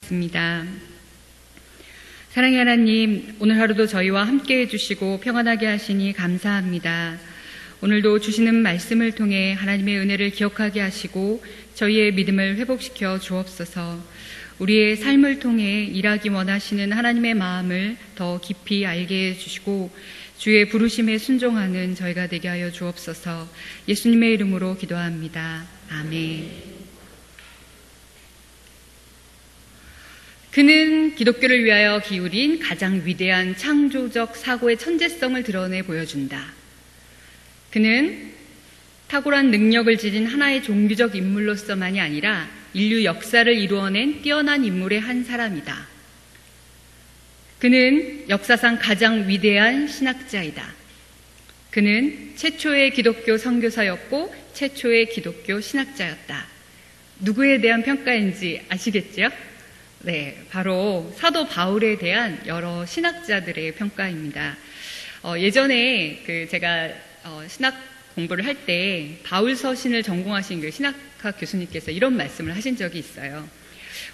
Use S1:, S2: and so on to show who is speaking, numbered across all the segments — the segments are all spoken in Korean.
S1: 기도하겠습니다. 사랑의 하나님, 오늘 하루도 저희와 함께 해주시고 평안하게 하시니 감사합니다. 오늘도 주시는 말씀을 통해 하나님의 은혜를 기억하게 하시고 저희의 믿음을 회복시켜 주옵소서. 우리의 삶을 통해 일하기 원하시는 하나님의 마음을 더 깊이 알게 해주시고 주의 부르심에 순종하는 저희가 되게 하여 주옵소서. 예수님의 이름으로 기도합니다. 아멘. 그는 기독교를 위하여 기울인 가장 위대한 창조적 사고의 천재성을 드러내 보여준다. 그는 탁월한 능력을 지닌 하나의 종교적 인물로서만이 아니라 인류 역사를 이루어낸 뛰어난 인물의 한 사람이다. 그는 역사상 가장 위대한 신학자이다. 그는 최초의 기독교 선교사였고 최초의 기독교 신학자였다. 누구에 대한 평가인지 아시겠죠? 네, 바로 사도 바울에 대한 여러 신학자들의 평가입니다. 예전에 제가 신학 공부를 할 때 바울 서신을 전공하신 그 신학학 교수님께서 이런 말씀을 하신 적이 있어요.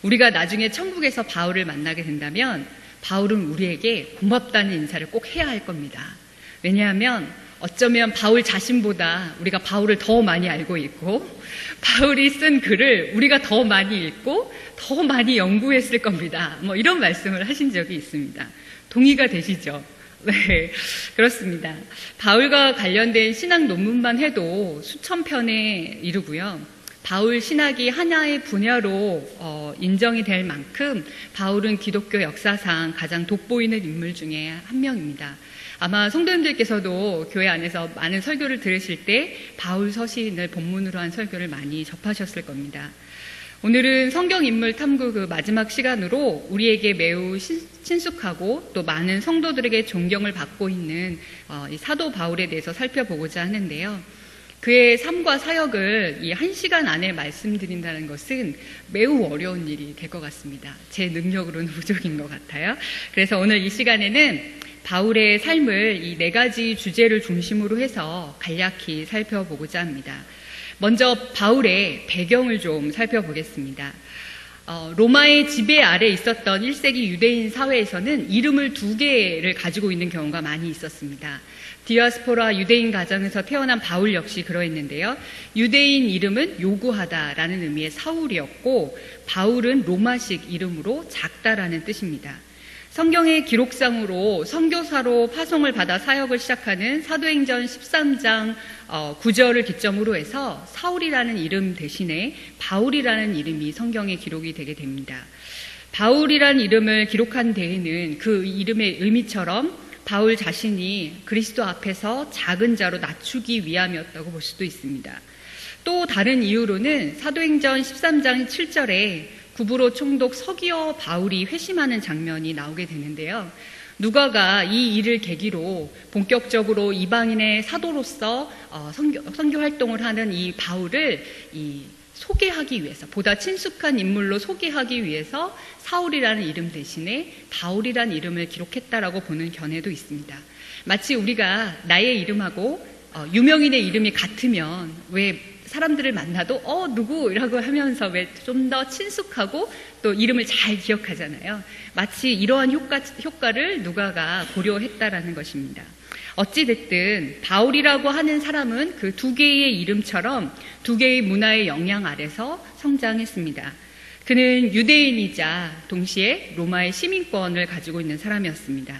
S1: 우리가 나중에 천국에서 바울을 만나게 된다면 바울은 우리에게 고맙다는 인사를 꼭 해야 할 겁니다. 왜냐하면 어쩌면 바울 자신보다 우리가 바울을 더 많이 알고 있고 바울이 쓴 글을 우리가 더 많이 읽고 더 많이 연구했을 겁니다. 이런 말씀을 하신 적이 있습니다. 동의가 되시죠? 네, 그렇습니다. 바울과 관련된 신학 논문만 해도 수천 편에 이르고요. 바울 신학이 하나의 분야로 인정이 될 만큼 바울은 기독교 역사상 가장 돋보이는 인물 중에 한 명입니다. 아마 성도님들께서도 교회 안에서 많은 설교를 들으실 때 바울 서신을 본문으로 한 설교를 많이 접하셨을 겁니다. 오늘은 성경인물 탐구 그 마지막 시간으로 우리에게 매우 친숙하고 또 많은 성도들에게 존경을 받고 있는 이 사도 바울에 대해서 살펴보고자 하는데요. 그의 삶과 사역을 이 1시간 안에 말씀드린다는 것은 매우 어려운 일이 될 것 같습니다. 제 능력으로는 부족인 것 같아요. 그래서 오늘 이 시간에는 바울의 삶을 이 4가지 주제를 중심으로 해서 간략히 살펴보고자 합니다. 먼저 바울의 배경을 좀 살펴보겠습니다. 로마의 지배 아래 있었던 1세기 유대인 사회에서는 이름을 2개를 가지고 있는 경우가 많이 있었습니다. 디아스포라 유대인 가정에서 태어난 바울 역시 그러했는데요. 유대인 이름은 요구하다라는 의미의 사울이었고 바울은 로마식 이름으로 작다라는 뜻입니다. 성경의 기록상으로 선교사로 파송을 받아 사역을 시작하는 사도행전 13장 9절을 기점으로 해서 사울이라는 이름 대신에 바울이라는 이름이 성경에 기록이 되게 됩니다. 바울이라는 이름을 기록한 데에는 그 이름의 의미처럼 바울 자신이 그리스도 앞에서 작은 자로 낮추기 위함이었다고 볼 수도 있습니다. 또 다른 이유로는 사도행전 13장 7절에 구브로 총독 서기어 바울이 회심하는 장면이 나오게 되는데요. 누가가 이 일을 계기로 본격적으로 이방인의 사도로서 선교 활동을 하는 이 바울을 소개하기 위해서, 보다 친숙한 인물로 소개하기 위해서 사울이라는 이름 대신에 바울이라는 이름을 기록했다라고 보는 견해도 있습니다. 마치 우리가 나의 이름하고 유명인의 이름이 같으면 왜 사람들을 만나도 누구라고 하면서 왜 좀 더 친숙하고 또 이름을 잘 기억하잖아요. 마치 이러한 효과를 누가가 고려했다라는 것입니다. 어찌됐든 바울이라고 하는 사람은 그 2개의 이름처럼 2개의 문화의 영향 아래서 성장했습니다. 그는 유대인이자 동시에 로마의 시민권을 가지고 있는 사람이었습니다.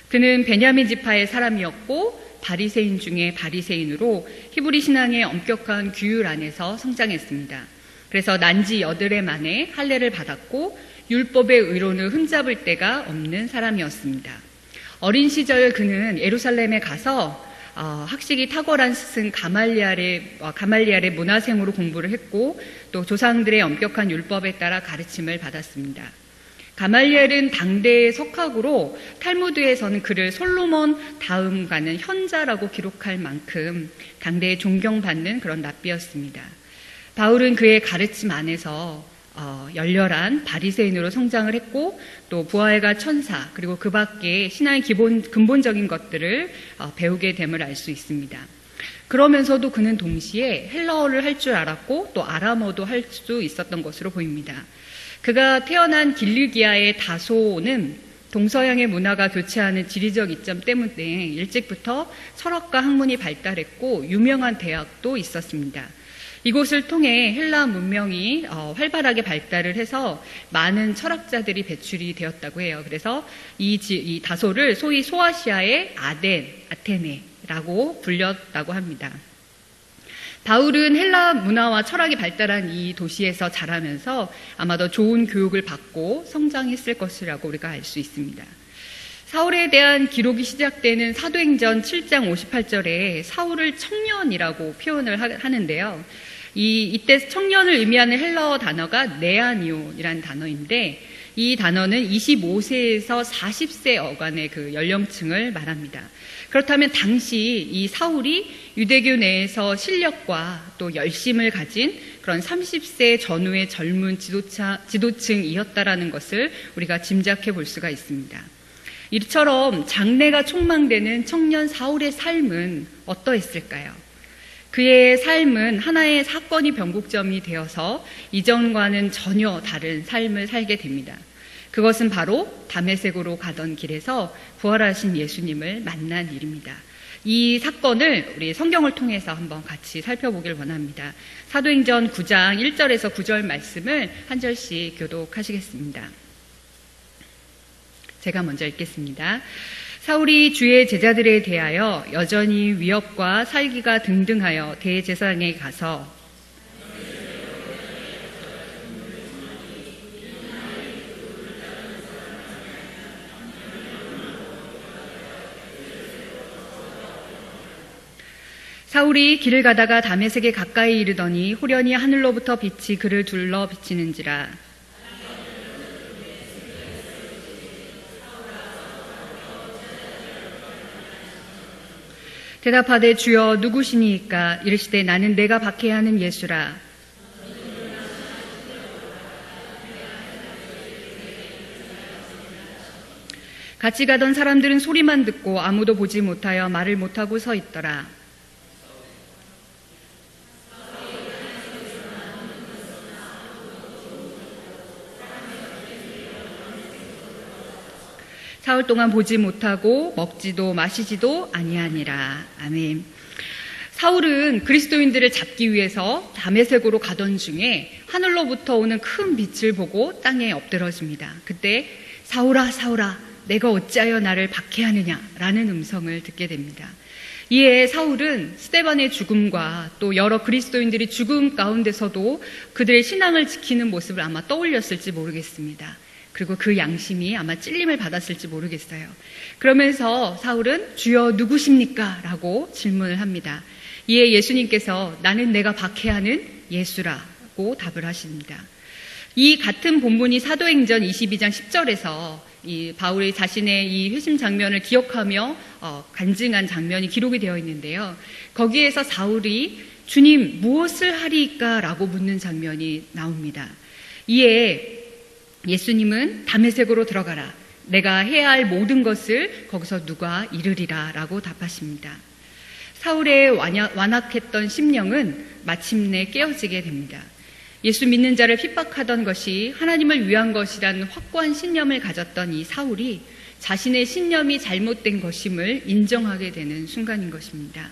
S1: 그는 베냐민 지파의 사람이었고 바리새인 중에 바리새인으로 히브리 신앙의 엄격한 규율 안에서 성장했습니다. 그래서 난지 8해 만에 할례를 받았고 율법의 의로는 흠잡을 데가 없는 사람이었습니다. 어린 시절 그는 예루살렘에 가서 학식이 탁월한 스승 가말리알의 문화생으로 공부를 했고 또 조상들의 엄격한 율법에 따라 가르침을 받았습니다. 가말리엘은 당대의 석학으로 탈무드에서는 그를 솔로몬 다음 가는 현자라고 기록할 만큼 당대에 존경받는 그런 랍비였습니다. 바울은 그의 가르침 안에서 열렬한 바리새인으로 성장을 했고 또 부활과 천사 그리고 그 밖에 신앙의 근본적인 것들을 배우게 됨을 알 수 있습니다. 그러면서도 그는 동시에 헬라어를 할 줄 알았고 또 아람어도 할 수 있었던 것으로 보입니다. 그가 태어난 길르기아의 다소는 동서양의 문화가 교차하는 지리적 이점 때문에 일찍부터 철학과 학문이 발달했고 유명한 대학도 있었습니다. 이곳을 통해 헬라 문명이 활발하게 발달을 해서 많은 철학자들이 배출이 되었다고 해요. 그래서 이 다소를 소위 소아시아의 아테네라고 불렸다고 합니다. 바울은 헬라 문화와 철학이 발달한 이 도시에서 자라면서 아마도 좋은 교육을 받고 성장했을 것이라고 우리가 알 수 있습니다. 사울에 대한 기록이 시작되는 사도행전 7장 58절에 사울을 청년이라고 표현을 하는데요. 이때 청년을 의미하는 헬라어 단어가 네아니온이라는 단어인데 이 단어는 25세에서 40세 어간의 그 연령층을 말합니다. 그렇다면 당시 이 사울이 유대교 내에서 실력과 또 열심을 가진 그런 30세 전후의 젊은 지도층이었다라는 것을 우리가 짐작해 볼 수가 있습니다. 이처럼 장래가 촉망되는 청년 사울의 삶은 어떠했을까요? 그의 삶은 하나의 사건이 변곡점이 되어서 이전과는 전혀 다른 삶을 살게 됩니다. 그것은 바로 다메섹으로 가던 길에서 부활하신 예수님을 만난 일입니다. 이 사건을 우리 성경을 통해서 한번 같이 살펴보길 원합니다. 사도행전 9장 1절에서 9절 말씀을 한 절씩 교독하시겠습니다. 제가 먼저 읽겠습니다. 사울이 주의 제자들에 대하여 여전히 위협과 살기가 등등하여 대제사장에 가서 사울이 길을 가다가 다메섹에 가까이 이르더니 호련히 하늘로부터 빛이 그를 둘러 비치는지라. 대답하되 주여 누구시니까? 이르시되 나는 내가 박해하는 예수라. 같이 가던 사람들은 소리만 듣고 아무도 보지 못하여 말을 못하고 서 있더라. 사흘 동안 보지 못하고 먹지도 마시지도 아니하니라. 아멘. 사울은 그리스도인들을 잡기 위해서 다메섹으로 가던 중에 하늘로부터 오는 큰 빛을 보고 땅에 엎드러집니다. 그때 사울아 사울아 내가 어찌하여 나를 박해하느냐 라는 음성을 듣게 됩니다. 이에 사울은 스데반의 죽음과 또 여러 그리스도인들이 죽음 가운데서도 그들의 신앙을 지키는 모습을 아마 떠올렸을지 모르겠습니다. 그리고 그 양심이 아마 찔림을 받았을지 모르겠어요. 그러면서 사울은 주여 누구십니까? 라고 질문을 합니다. 이에 예수님께서 나는 내가 박해하는 예수라고 답을 하십니다. 이 같은 본문이 사도행전 22장 10절에서 이 바울이 자신의 이 회심 장면을 기억하며 간증한 장면이 기록이 되어 있는데요. 거기에서 사울이 주님 무엇을 하리이까? 라고 묻는 장면이 나옵니다. 이에 예수님은 다메섹으로 들어가라. 내가 해야 할 모든 것을 거기서 누가 이르리라 라고 답하십니다. 사울의 완악했던 심령은 마침내 깨어지게 됩니다. 예수 믿는 자를 핍박하던 것이 하나님을 위한 것이라는 확고한 신념을 가졌던 이 사울이 자신의 신념이 잘못된 것임을 인정하게 되는 순간인 것입니다.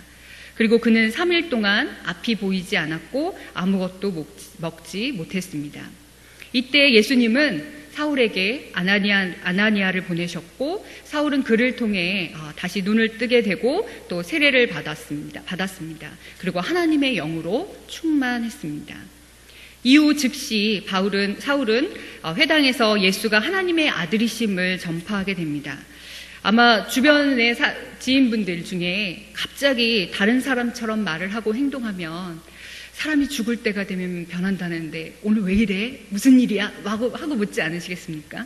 S1: 그리고 그는 3일 동안 앞이 보이지 않았고 아무것도 먹지 못했습니다. 이때 예수님은 사울에게 아나니아를 보내셨고 사울은 그를 통해 다시 눈을 뜨게 되고 또 세례를 받았습니다. 그리고 하나님의 영으로 충만했습니다. 이후 즉시 사울은 회당에서 예수가 하나님의 아들이심을 전파하게 됩니다. 아마 주변의 지인분들 중에 갑자기 다른 사람처럼 말을 하고 행동하면 사람이 죽을 때가 되면 변한다는데 오늘 왜 이래? 무슨 일이야? 하고 묻지 않으시겠습니까?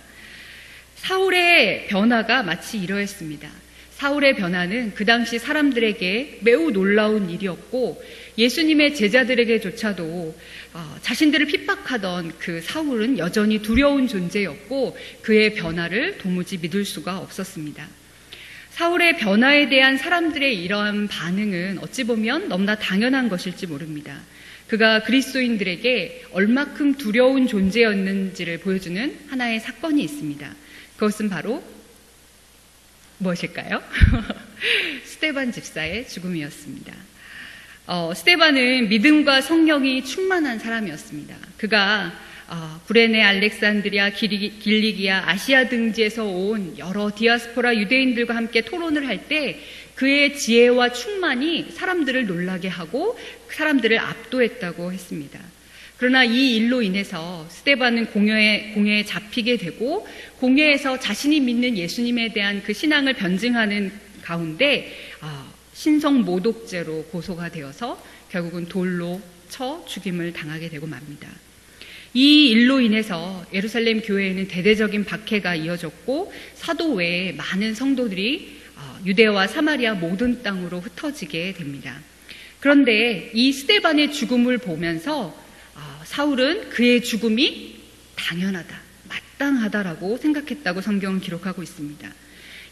S1: 사울의 변화가 마치 이러했습니다. 사울의 변화는 그 당시 사람들에게 매우 놀라운 일이었고 예수님의 제자들에게조차도 자신들을 핍박하던 그 사울은 여전히 두려운 존재였고 그의 변화를 도무지 믿을 수가 없었습니다. 사울의 변화에 대한 사람들의 이러한 반응은 어찌 보면 너무나 당연한 것일지 모릅니다. 그가 그리스도인들에게 얼마큼 두려운 존재였는지를 보여주는 하나의 사건이 있습니다. 그것은 바로 무엇일까요? 스데반 집사의 죽음이었습니다. 스데반은 믿음과 성령이 충만한 사람이었습니다. 그가 구레네, 알렉산드리아, 길리기아, 아시아 등지에서 온 여러 디아스포라 유대인들과 함께 토론을 할 때 그의 지혜와 충만이 사람들을 놀라게 하고 사람들을 압도했다고 했습니다. 그러나 이 일로 인해서 스데반은 공회에 잡히게 되고 공회에서 자신이 믿는 예수님에 대한 그 신앙을 변증하는 가운데 신성 모독죄로 고소가 되어서 결국은 돌로 쳐 죽임을 당하게 되고 맙니다. 이 일로 인해서 예루살렘 교회에는 대대적인 박해가 이어졌고 사도 외에 많은 성도들이 유대와 사마리아 모든 땅으로 흩어지게 됩니다. 그런데 이 스데반의 죽음을 보면서 사울은 그의 죽음이 당연하다, 마땅하다라고 생각했다고 성경은 기록하고 있습니다.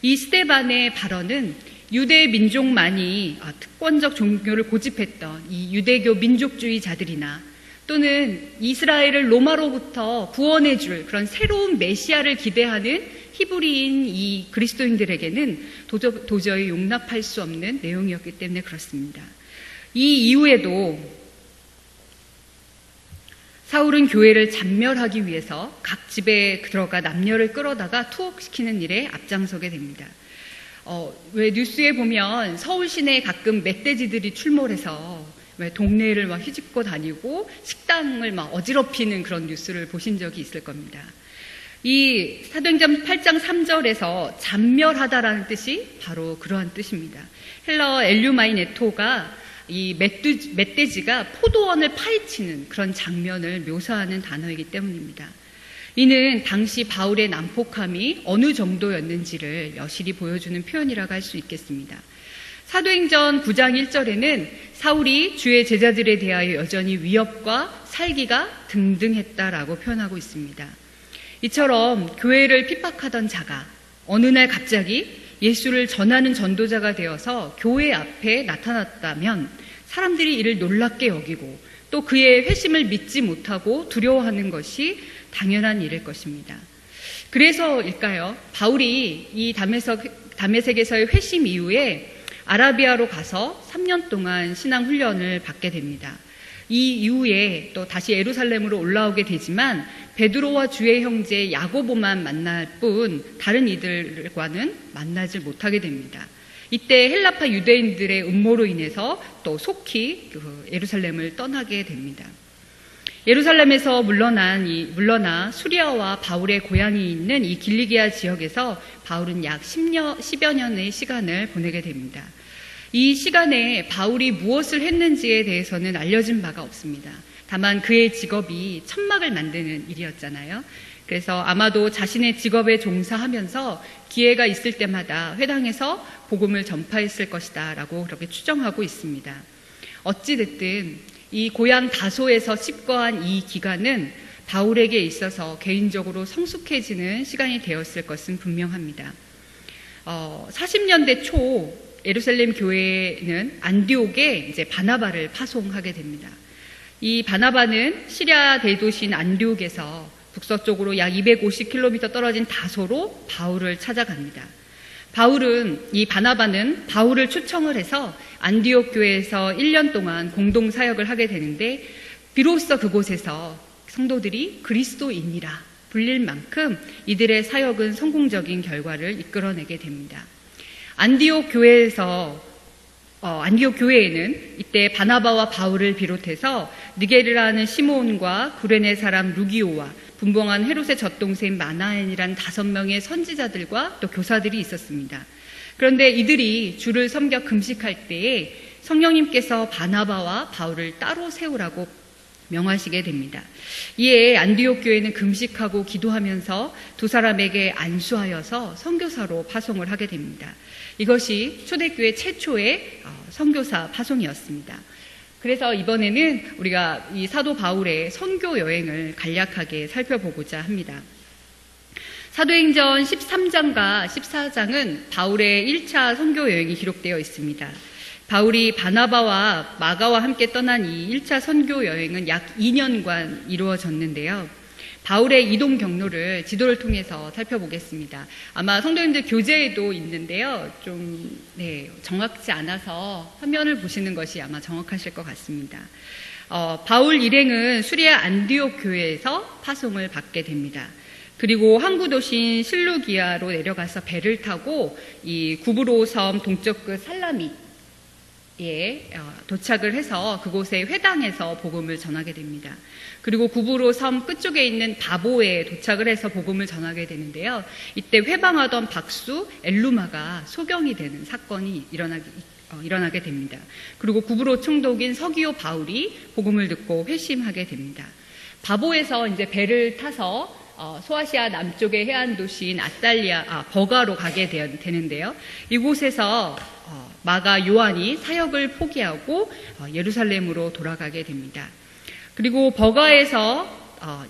S1: 이 스데반의 발언은 유대 민족만이 특권적 종교를 고집했던 이 유대교 민족주의자들이나 또는 이스라엘을 로마로부터 구원해줄 그런 새로운 메시아를 기대하는 히브리인 이 그리스도인들에게는 도저히 용납할 수 없는 내용이었기 때문에 그렇습니다. 이 이후에도 사울은 교회를 잔멸하기 위해서 각 집에 들어가 남녀를 끌어다가 투옥시키는 일에 앞장서게 됩니다. 왜 뉴스에 보면 서울 시내에 가끔 멧돼지들이 출몰해서 왜 동네를 막 휘집고 다니고 식당을 막 어지럽히는 그런 뉴스를 보신 적이 있을 겁니다. 이 사도행전 8장 3절에서 잔멸하다라는 뜻이 바로 그러한 뜻입니다. 헬라어 엘류마이네토가 이 멧돼지가 포도원을 파헤치는 그런 장면을 묘사하는 단어이기 때문입니다. 이는 당시 바울의 난폭함이 어느 정도였는지를 여실히 보여주는 표현이라고 할 수 있겠습니다. 사도행전 9장 1절에는 사울이 주의 제자들에 대하여 여전히 위협과 살기가 등등했다라고 표현하고 있습니다. 이처럼 교회를 핍박하던 자가 어느 날 갑자기 예수를 전하는 전도자가 되어서 교회 앞에 나타났다면 사람들이 이를 놀랍게 여기고 또 그의 회심을 믿지 못하고 두려워하는 것이 당연한 일일 것입니다. 그래서일까요? 바울이 이 다메섹에서의 회심 이후에 아라비아로 가서 3년 동안 신앙 훈련을 받게 됩니다. 이 이후에 또 다시 예루살렘으로 올라오게 되지만 베드로와 주의 형제 야고보만 만날 뿐 다른 이들과는 만나지 못하게 됩니다. 이때 헬라파 유대인들의 음모로 인해서 또 속히 예루살렘을 떠나게 됩니다. 예루살렘에서 물러나 수리아와 바울의 고향이 있는 이 길리기아 지역에서 바울은 약 10여 년의 시간을 보내게 됩니다. 이 시간에 바울이 무엇을 했는지에 대해서는 알려진 바가 없습니다. 다만 그의 직업이 천막을 만드는 일이었잖아요. 그래서 아마도 자신의 직업에 종사하면서 기회가 있을 때마다 회당에서 복음을 전파했을 것이다 라고 그렇게 추정하고 있습니다. 어찌됐든 이 고향 다소에서 칩거한 이 기간은 바울에게 있어서 개인적으로 성숙해지는 시간이 되었을 것은 분명합니다. 40년대 초 예루살렘 교회는 안디옥에 이제 바나바를 파송하게 됩니다. 이 바나바는 시리아 대도시인 안디옥에서 북서쪽으로 약 250km 떨어진 다소로 바울을 찾아갑니다. 이 바나바는 바울을 초청을 해서 안디옥 교회에서 1년 동안 공동 사역을 하게 되는데 비로소 그곳에서 성도들이 그리스도인이라 불릴 만큼 이들의 사역은 성공적인 결과를 이끌어내게 됩니다. 안디옥 교회에는 이때 바나바와 바울을 비롯해서 니게르라는 시몬과 구레네 사람 루기오와 분봉한 헤롯의 젖동생 마나엔이란 5명의 선지자들과 또 교사들이 있었습니다. 그런데 이들이 주를 섬겨 금식할 때에 성령님께서 바나바와 바울을 따로 세우라고 명하시게 됩니다. 이에 안디옥 교회는 금식하고 기도하면서 두 사람에게 안수하여서 선교사로 파송을 하게 됩니다. 이것이 초대교회 최초의 선교사 파송이었습니다. 그래서 이번에는 우리가 이 사도 바울의 선교 여행을 간략하게 살펴보고자 합니다. 사도행전 13장과 14장은 바울의 1차 선교 여행이 기록되어 있습니다. 바울이 바나바와 마가와 함께 떠난 이 1차 선교 여행은 약 2년간 이루어졌는데요. 바울의 이동 경로를 지도를 통해서 살펴보겠습니다. 아마 성도님들 교재에도 있는데요. 좀 정확치 않아서 화면을 보시는 것이 아마 정확하실 것 같습니다. 바울 일행은 수리아 안디옥 교회에서 파송을 받게 됩니다. 그리고 항구 도시인 실루기아로 내려가서 배를 타고 이 구브로 섬 동쪽 끝 살라미에 도착을 해서 그곳의 회당에서 복음을 전하게 됩니다. 그리고 구브로 섬 끝쪽에 있는 바보에 도착을 해서 복음을 전하게 되는데요. 이때 회방하던 박수 엘루마가 소경이 되는 사건이 일어나게 됩니다. 그리고 구브로 총독인 서기오 바울이 복음을 듣고 회심하게 됩니다. 바보에서 이제 배를 타서 소아시아 남쪽의 해안 도시인 버가로 가게 되는데요. 이곳에서 마가 요한이 사역을 포기하고 예루살렘으로 돌아가게 됩니다. 그리고 버가에서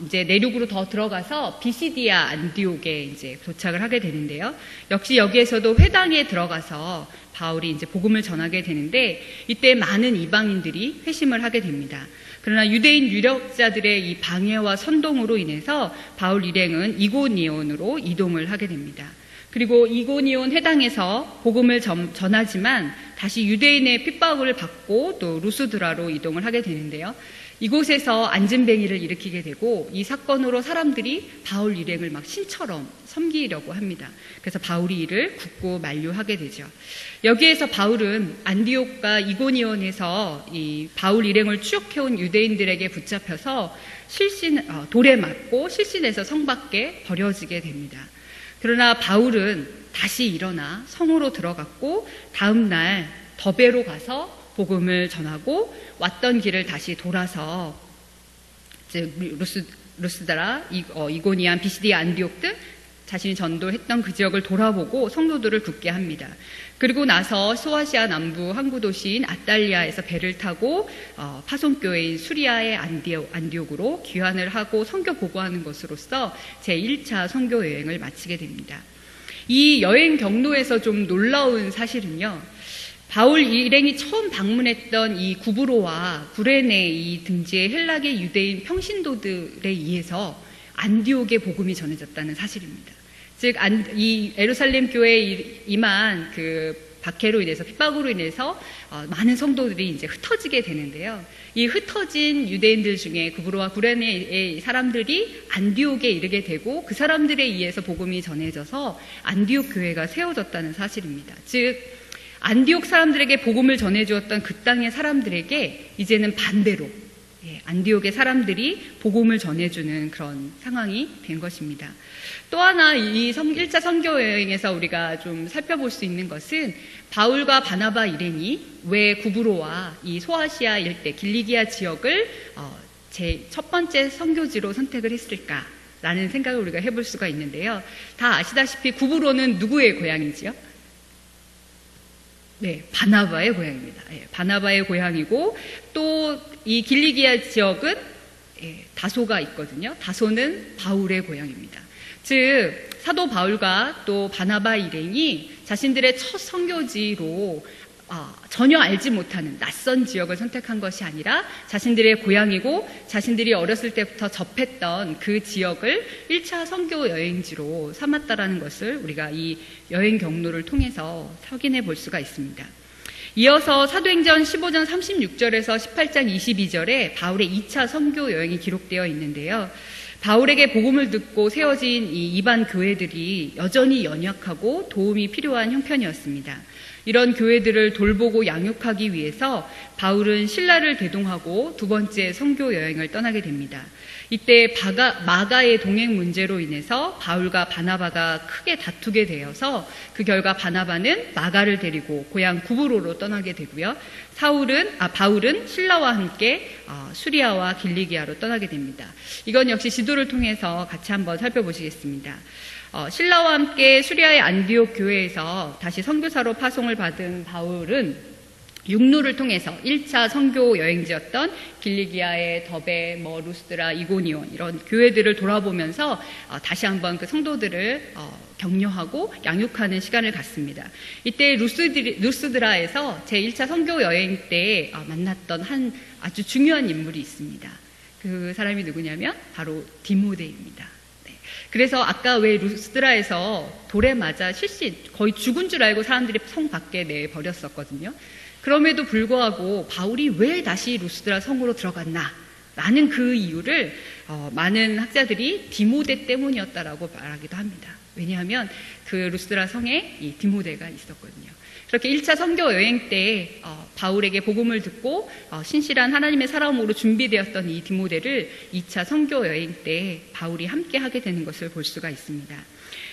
S1: 이제 내륙으로 더 들어가서 비시디아 안디옥에 이제 도착을 하게 되는데요. 역시 여기에서도 회당에 들어가서 바울이 이제 복음을 전하게 되는데 이때 많은 이방인들이 회심을 하게 됩니다. 그러나 유대인 유력자들의 이 방해와 선동으로 인해서 바울 일행은 이고니온으로 이동을 하게 됩니다. 그리고 이고니온 회당에서 복음을 전하지만 다시 유대인의 핍박을 받고 또 루스드라로 이동을 하게 되는데요. 이곳에서 안진뱅이를 일으키게 되고 이 사건으로 사람들이 바울 일행을 막 신처럼 섬기려고 합니다. 그래서 바울이 이를 굳고 만류하게 되죠. 여기에서 바울은 안디옥과 이고니온에서 이 바울 일행을 추적해온 유대인들에게 붙잡혀서 돌에 맞고 실신해서 성 밖에 버려지게 됩니다. 그러나 바울은 다시 일어나 성으로 들어갔고 다음 날 더베로 가서 복음을 전하고 왔던 길을 다시 돌아서 루스드라, 이고니안, 비시디아, 안디옥 등 자신이 전도했던 그 지역을 돌아보고 성도들을 굳게 합니다. 그리고 나서 소아시아 남부 항구 도시인 아탈리아에서 배를 타고 파송교회인 수리아의 안디옥으로 귀환을 하고 선교 보고하는 것으로서 제1차 선교 여행을 마치게 됩니다. 이 여행 경로에서 좀 놀라운 사실은요. 바울 일행이 처음 방문했던 이 구브로와 구레네 이 등지의 헬라계 유대인 평신도들에 의해서 안디옥의 복음이 전해졌다는 사실입니다. 즉, 이 예루살렘 교회에 임한 그 박해로 인해서 핍박으로 인해서 많은 성도들이 이제 흩어지게 되는데요. 이 흩어진 유대인들 중에 구브로와 구레네의 사람들이 안디옥에 이르게 되고 그 사람들에 의해서 복음이 전해져서 안디옥 교회가 세워졌다는 사실입니다. 즉, 안디옥 사람들에게 복음을 전해주었던 그 땅의 사람들에게 이제는 반대로 안디옥의 사람들이 복음을 전해주는 그런 상황이 된 것입니다. 또 하나 이 1차 선교 여행에서 우리가 좀 살펴볼 수 있는 것은 바울과 바나바 일행이 왜 구브로와 이 소아시아 일대 길리기아 지역을 제 첫 번째 선교지로 선택을 했을까라는 생각을 우리가 해볼 수가 있는데요. 다 아시다시피 구브로는 누구의 고향이지요? 네, 바나바의 고향입니다. 바나바의 고향이고 또 이 길리기아 지역은 다소가 있거든요. 다소는 바울의 고향입니다. 즉 사도 바울과 또 바나바 일행이 자신들의 첫 선교지로 전혀 알지 못하는 낯선 지역을 선택한 것이 아니라 자신들의 고향이고 자신들이 어렸을 때부터 접했던 그 지역을 1차 선교 여행지로 삼았다라는 것을 우리가 이 여행 경로를 통해서 확인해 볼 수가 있습니다. 이어서 사도행전 15장 36절에서 18장 22절에 바울의 2차 선교 여행이 기록되어 있는데요. 바울에게 복음을 듣고 세워진 이 이방 교회들이 여전히 연약하고 도움이 필요한 형편이었습니다. 이런 교회들을 돌보고 양육하기 위해서 바울은 신라를 대동하고 두 번째 선교 여행을 떠나게 됩니다. 이때 마가의 동행 문제로 인해서 바울과 바나바가 크게 다투게 되어서 그 결과 바나바는 마가를 데리고 고향 구브로로 떠나게 되고요. 바울은 신라와 함께 수리아와 길리기아로 떠나게 됩니다. 이건 역시 지도를 통해서 같이 한번 살펴보시겠습니다. 신라와 함께 수리아의 안디옥 교회에서 다시 선교사로 파송을 받은 바울은 육로를 통해서 1차 선교 여행지였던 길리기아의 더베, 루스드라, 이고니온 이런 교회들을 돌아보면서 다시 한번 그 성도들을 격려하고 양육하는 시간을 갖습니다. 이때 루스드라에서 제1차 선교 여행 때 만났던 한 아주 중요한 인물이 있습니다. 그 사람이 누구냐면 바로 디모데입니다. 그래서 아까 왜 루스드라에서 돌에 맞아 실신, 거의 죽은 줄 알고 사람들이 성 밖에 내버렸었거든요. 그럼에도 불구하고 바울이 왜 다시 루스드라 성으로 들어갔나? 라는 그 이유를 많은 학자들이 디모데 때문이었다라고 말하기도 합니다. 왜냐하면 그 루스드라 성에 이 디모데가 있었거든요. 그렇게 1차 선교 여행 때 바울에게 복음을 듣고 신실한 하나님의 사람으로 준비되었던 이 디모데를 2차 선교 여행 때 바울이 함께 하게 되는 것을 볼 수가 있습니다.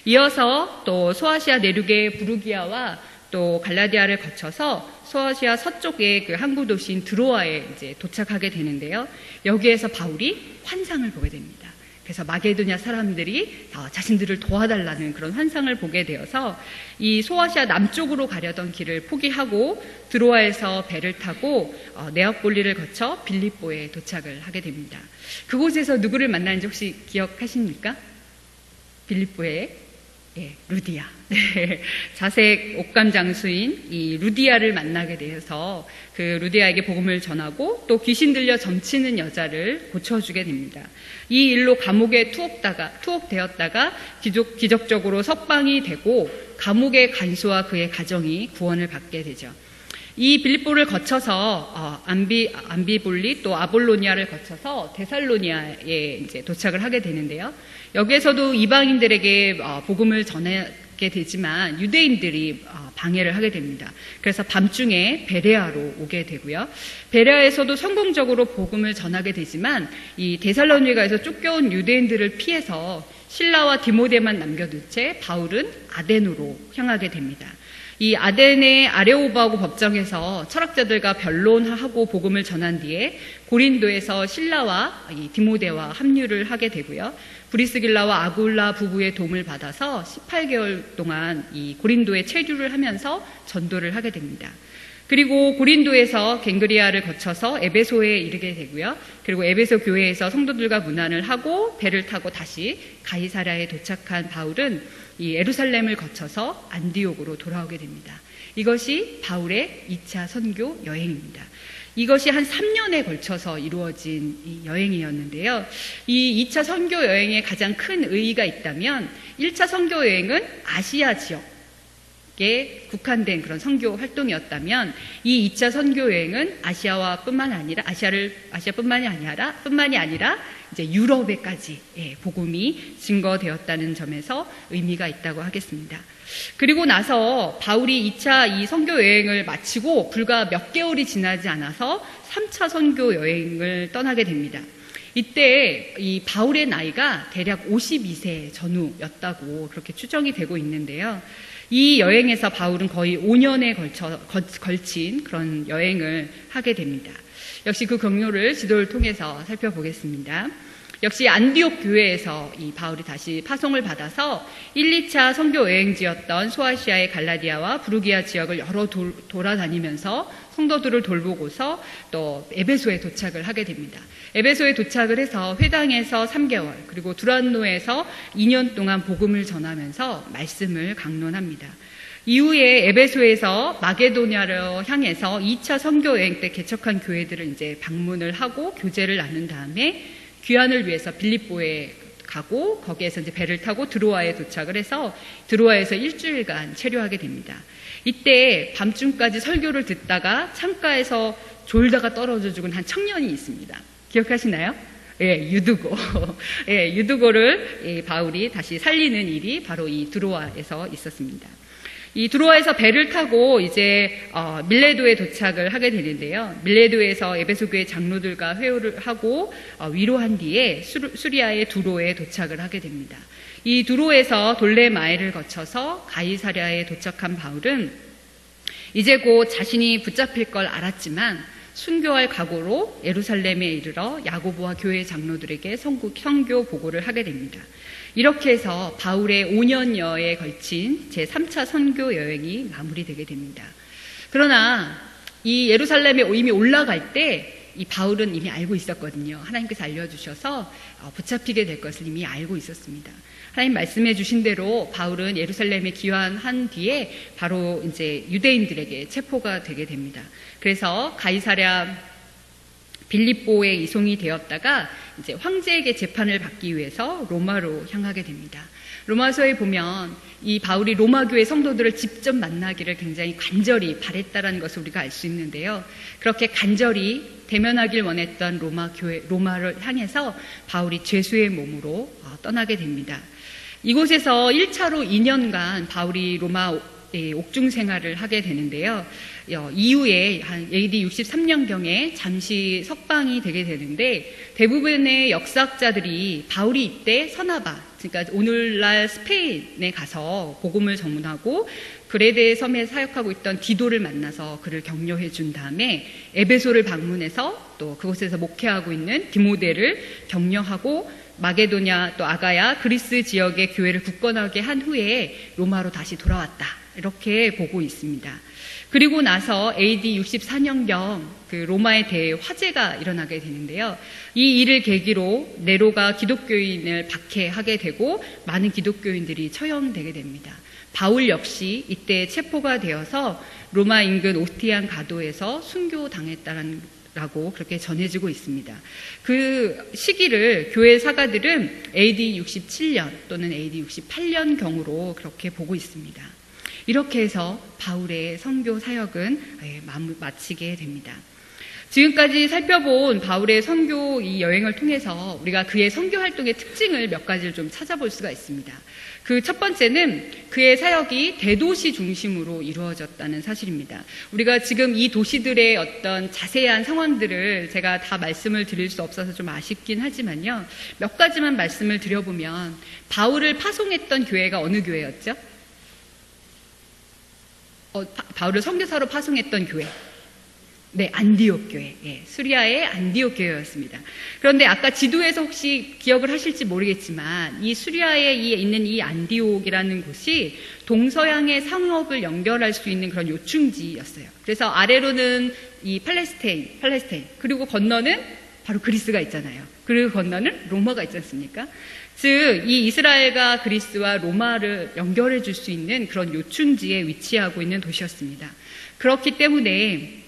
S1: 이어서 또 소아시아 내륙의 부르기아와 또 갈라디아를 거쳐서 소아시아 서쪽의 그 항구 도시인 드로아에 이제 도착하게 되는데요. 여기에서 바울이 환상을 보게 됩니다. 그래서 마게도냐 사람들이 자신들을 도와달라는 그런 환상을 보게 되어서 이 소아시아 남쪽으로 가려던 길을 포기하고 드로아에서 배를 타고 네아폴리를 거쳐 빌립보에 도착을 하게 됩니다. 그곳에서 누구를 만나는지 혹시 기억하십니까? 빌립보에 루디아. 자색 옥감 장수인 이 루디아를 만나게 되어서 그 루디아에게 복음을 전하고 또 귀신 들려 점치는 여자를 고쳐주게 됩니다. 이 일로 감옥에 투옥되었다가 기적적으로 석방이 되고 감옥의 간수와 그의 가정이 구원을 받게 되죠. 이 빌립보를 거쳐서 암비볼리 또 아볼로니아를 거쳐서 데살로니아에 이제 도착을 하게 되는데요. 여기에서도 이방인들에게 복음을 전하게 되지만 유대인들이 방해를 하게 됩니다. 그래서 밤중에 베레아로 오게 되고요. 베레아에서도 성공적으로 복음을 전하게 되지만 이 데살로니가에서 쫓겨온 유대인들을 피해서 실라와 디모데만 남겨둔 채 바울은 아덴으로 향하게 됩니다. 이 아덴의 아레오바고 법정에서 철학자들과 변론하고 복음을 전한 뒤에 고린도에서 실라와 이 디모데와 합류를 하게 되고요. 브리스길라와 아굴라 부부의 도움을 받아서 18개월 동안 이 고린도에 체류를 하면서 전도를 하게 됩니다. 그리고 고린도에서 갱그리아를 거쳐서 에베소에 이르게 되고요. 그리고 에베소 교회에서 성도들과 문안을 하고 배를 타고 다시 가이사랴에 도착한 바울은 이 예루살렘을 거쳐서 안디옥으로 돌아오게 됩니다. 이것이 바울의 2차 선교 여행입니다. 이것이 한 3년에 걸쳐서 이루어진 이 여행이었는데요. 이 2차 선교 여행에 가장 큰 의의가 있다면 1차 선교 여행은 아시아 지역에 국한된 그런 선교 활동이었다면 이 2차 선교 여행은 아시아뿐만이 아니라 이제 유럽에까지 복음이 증거되었다는 점에서 의미가 있다고 하겠습니다. 그리고 나서 바울이 2차 이 선교 여행을 마치고 불과 몇 개월이 지나지 않아서 3차 선교 여행을 떠나게 됩니다. 이때 이 바울의 나이가 대략 52세 전후였다고 그렇게 추정이 되고 있는데요. 이 여행에서 바울은 거의 5년에 걸친 그런 여행을 하게 됩니다. 역시 그 경로를 지도를 통해서 살펴보겠습니다. 역시 안디옥 교회에서 이 바울이 다시 파송을 받아서 1, 2차 선교 여행지였던 소아시아의 갈라디아와 부르기아 지역을 여러 돌아다니면서 성도들을 돌보고서 또 에베소에 도착을 하게 됩니다. 에베소에 도착을 해서 회당에서 3개월 그리고 두란노에서 2년 동안 복음을 전하면서 말씀을 강론합니다. 이후에 에베소에서 마게도냐로 향해서 2차 선교 여행 때 개척한 교회들을 이제 방문을 하고 교제를 나눈 다음에 귀환을 위해서 빌립보에 가고 거기에서 이제 배를 타고 드로아에 도착을 해서 드로아에서 일주일간 체류하게 됩니다. 이때 밤중까지 설교를 듣다가 창가에서 졸다가 떨어져 죽은 한 청년이 있습니다. 기억하시나요? 유두고. 유두고를 바울이 다시 살리는 일이 바로 이 드로아에서 있었습니다. 이 드로아에서 배를 타고 이제 밀레도에 도착을 하게 되는데요. 밀레도에서 에베소 교회 장로들과 회의를 하고 위로한 뒤에 수리아의 두로에 도착을 하게 됩니다. 이 두로에서 돌레마에를 거쳐서 가이사랴에 도착한 바울은 이제 곧 자신이 붙잡힐 걸 알았지만 순교할 각오로 예루살렘에 이르러 야고보와 교회 장로들에게 선교 보고를 하게 됩니다. 이렇게 해서 바울의 5년여에 걸친 제3차 선교 여행이 마무리되게 됩니다. 그러나 이 예루살렘에 이미 올라갈 때 이 바울은 이미 알고 있었거든요. 하나님께서 알려주셔서 붙잡히게 될 것을 이미 알고 있었습니다. 하나님 말씀해 주신 대로 바울은 예루살렘에 귀환한 뒤에 바로 이제 유대인들에게 체포가 되게 됩니다. 그래서 가이사랴 빌립보에 이송이 되었다가 이제 황제에게 재판을 받기 위해서 로마로 향하게 됩니다. 로마서에 보면 이 바울이 로마 교회 성도들을 직접 만나기를 굉장히 간절히 바랬다라는 것을 우리가 알 수 있는데요. 그렇게 간절히 대면하길 원했던 로마를 향해서 바울이 죄수의 몸으로 떠나게 됩니다. 이곳에서 1차로 2년간 바울이 로마 옥중 생활을 하게 되는데요. 이후에 한 AD 63년경에 잠시 석방이 되게 되는데 대부분의 역사학자들이 바울이 이때 서나바, 그러니까 오늘날 스페인에 가서 복음을 전문하고 그레데 섬에 사역하고 있던 디도를 만나서 그를 격려해 준 다음에 에베소를 방문해서 또 그곳에서 목회하고 있는 디모데를 격려하고 마게도냐 또 아가야 그리스 지역의 교회를 굳건하게 한 후에 로마로 다시 돌아왔다. 이렇게 보고 있습니다. 그리고 나서 AD 64년경 그 로마에 대해 화재가 일어나게 되는데요. 이 일을 계기로 네로가 기독교인을 박해하게 되고 많은 기독교인들이 처형되게 됩니다. 바울 역시 이때 체포가 되어서 로마 인근 오스티안 가도에서 순교당했다라고 그렇게 전해지고 있습니다. 그 시기를 교회 사가들은 AD 67년 또는 AD 68년경으로 그렇게 보고 있습니다. 이렇게 해서 바울의 선교 사역은 마치게 됩니다. 지금까지 살펴본 바울의 선교 이 여행을 통해서 우리가 그의 선교 활동의 특징을 몇 가지를 좀 찾아볼 수가 있습니다. 그 첫 번째는 그의 사역이 대도시 중심으로 이루어졌다는 사실입니다. 우리가 지금 이 도시들의 어떤 자세한 상황들을 제가 다 말씀을 드릴 수 없어서 좀 아쉽긴 하지만요. 몇 가지만 말씀을 드려보면 바울을 파송했던 교회가 어느 교회였죠? 바울을 선교사로 파송했던 교회. 네, 안디옥 교회. 예, 수리아의 안디옥 교회였습니다. 그런데 아까 지도에서 혹시 기억을 하실지 모르겠지만 이 수리아에 있는 이 안디옥이라는 곳이 동서양의 상업을 연결할 수 있는 그런 요충지였어요. 그래서 아래로는 이 팔레스타인, 그리고 건너는 바로 그리스가 있잖아요. 그리고 건너는 로마가 있지 않습니까? 즉, 이 이스라엘과 그리스와 로마를 연결해 줄 수 있는 그런 요충지에 위치하고 있는 도시였습니다. 그렇기 때문에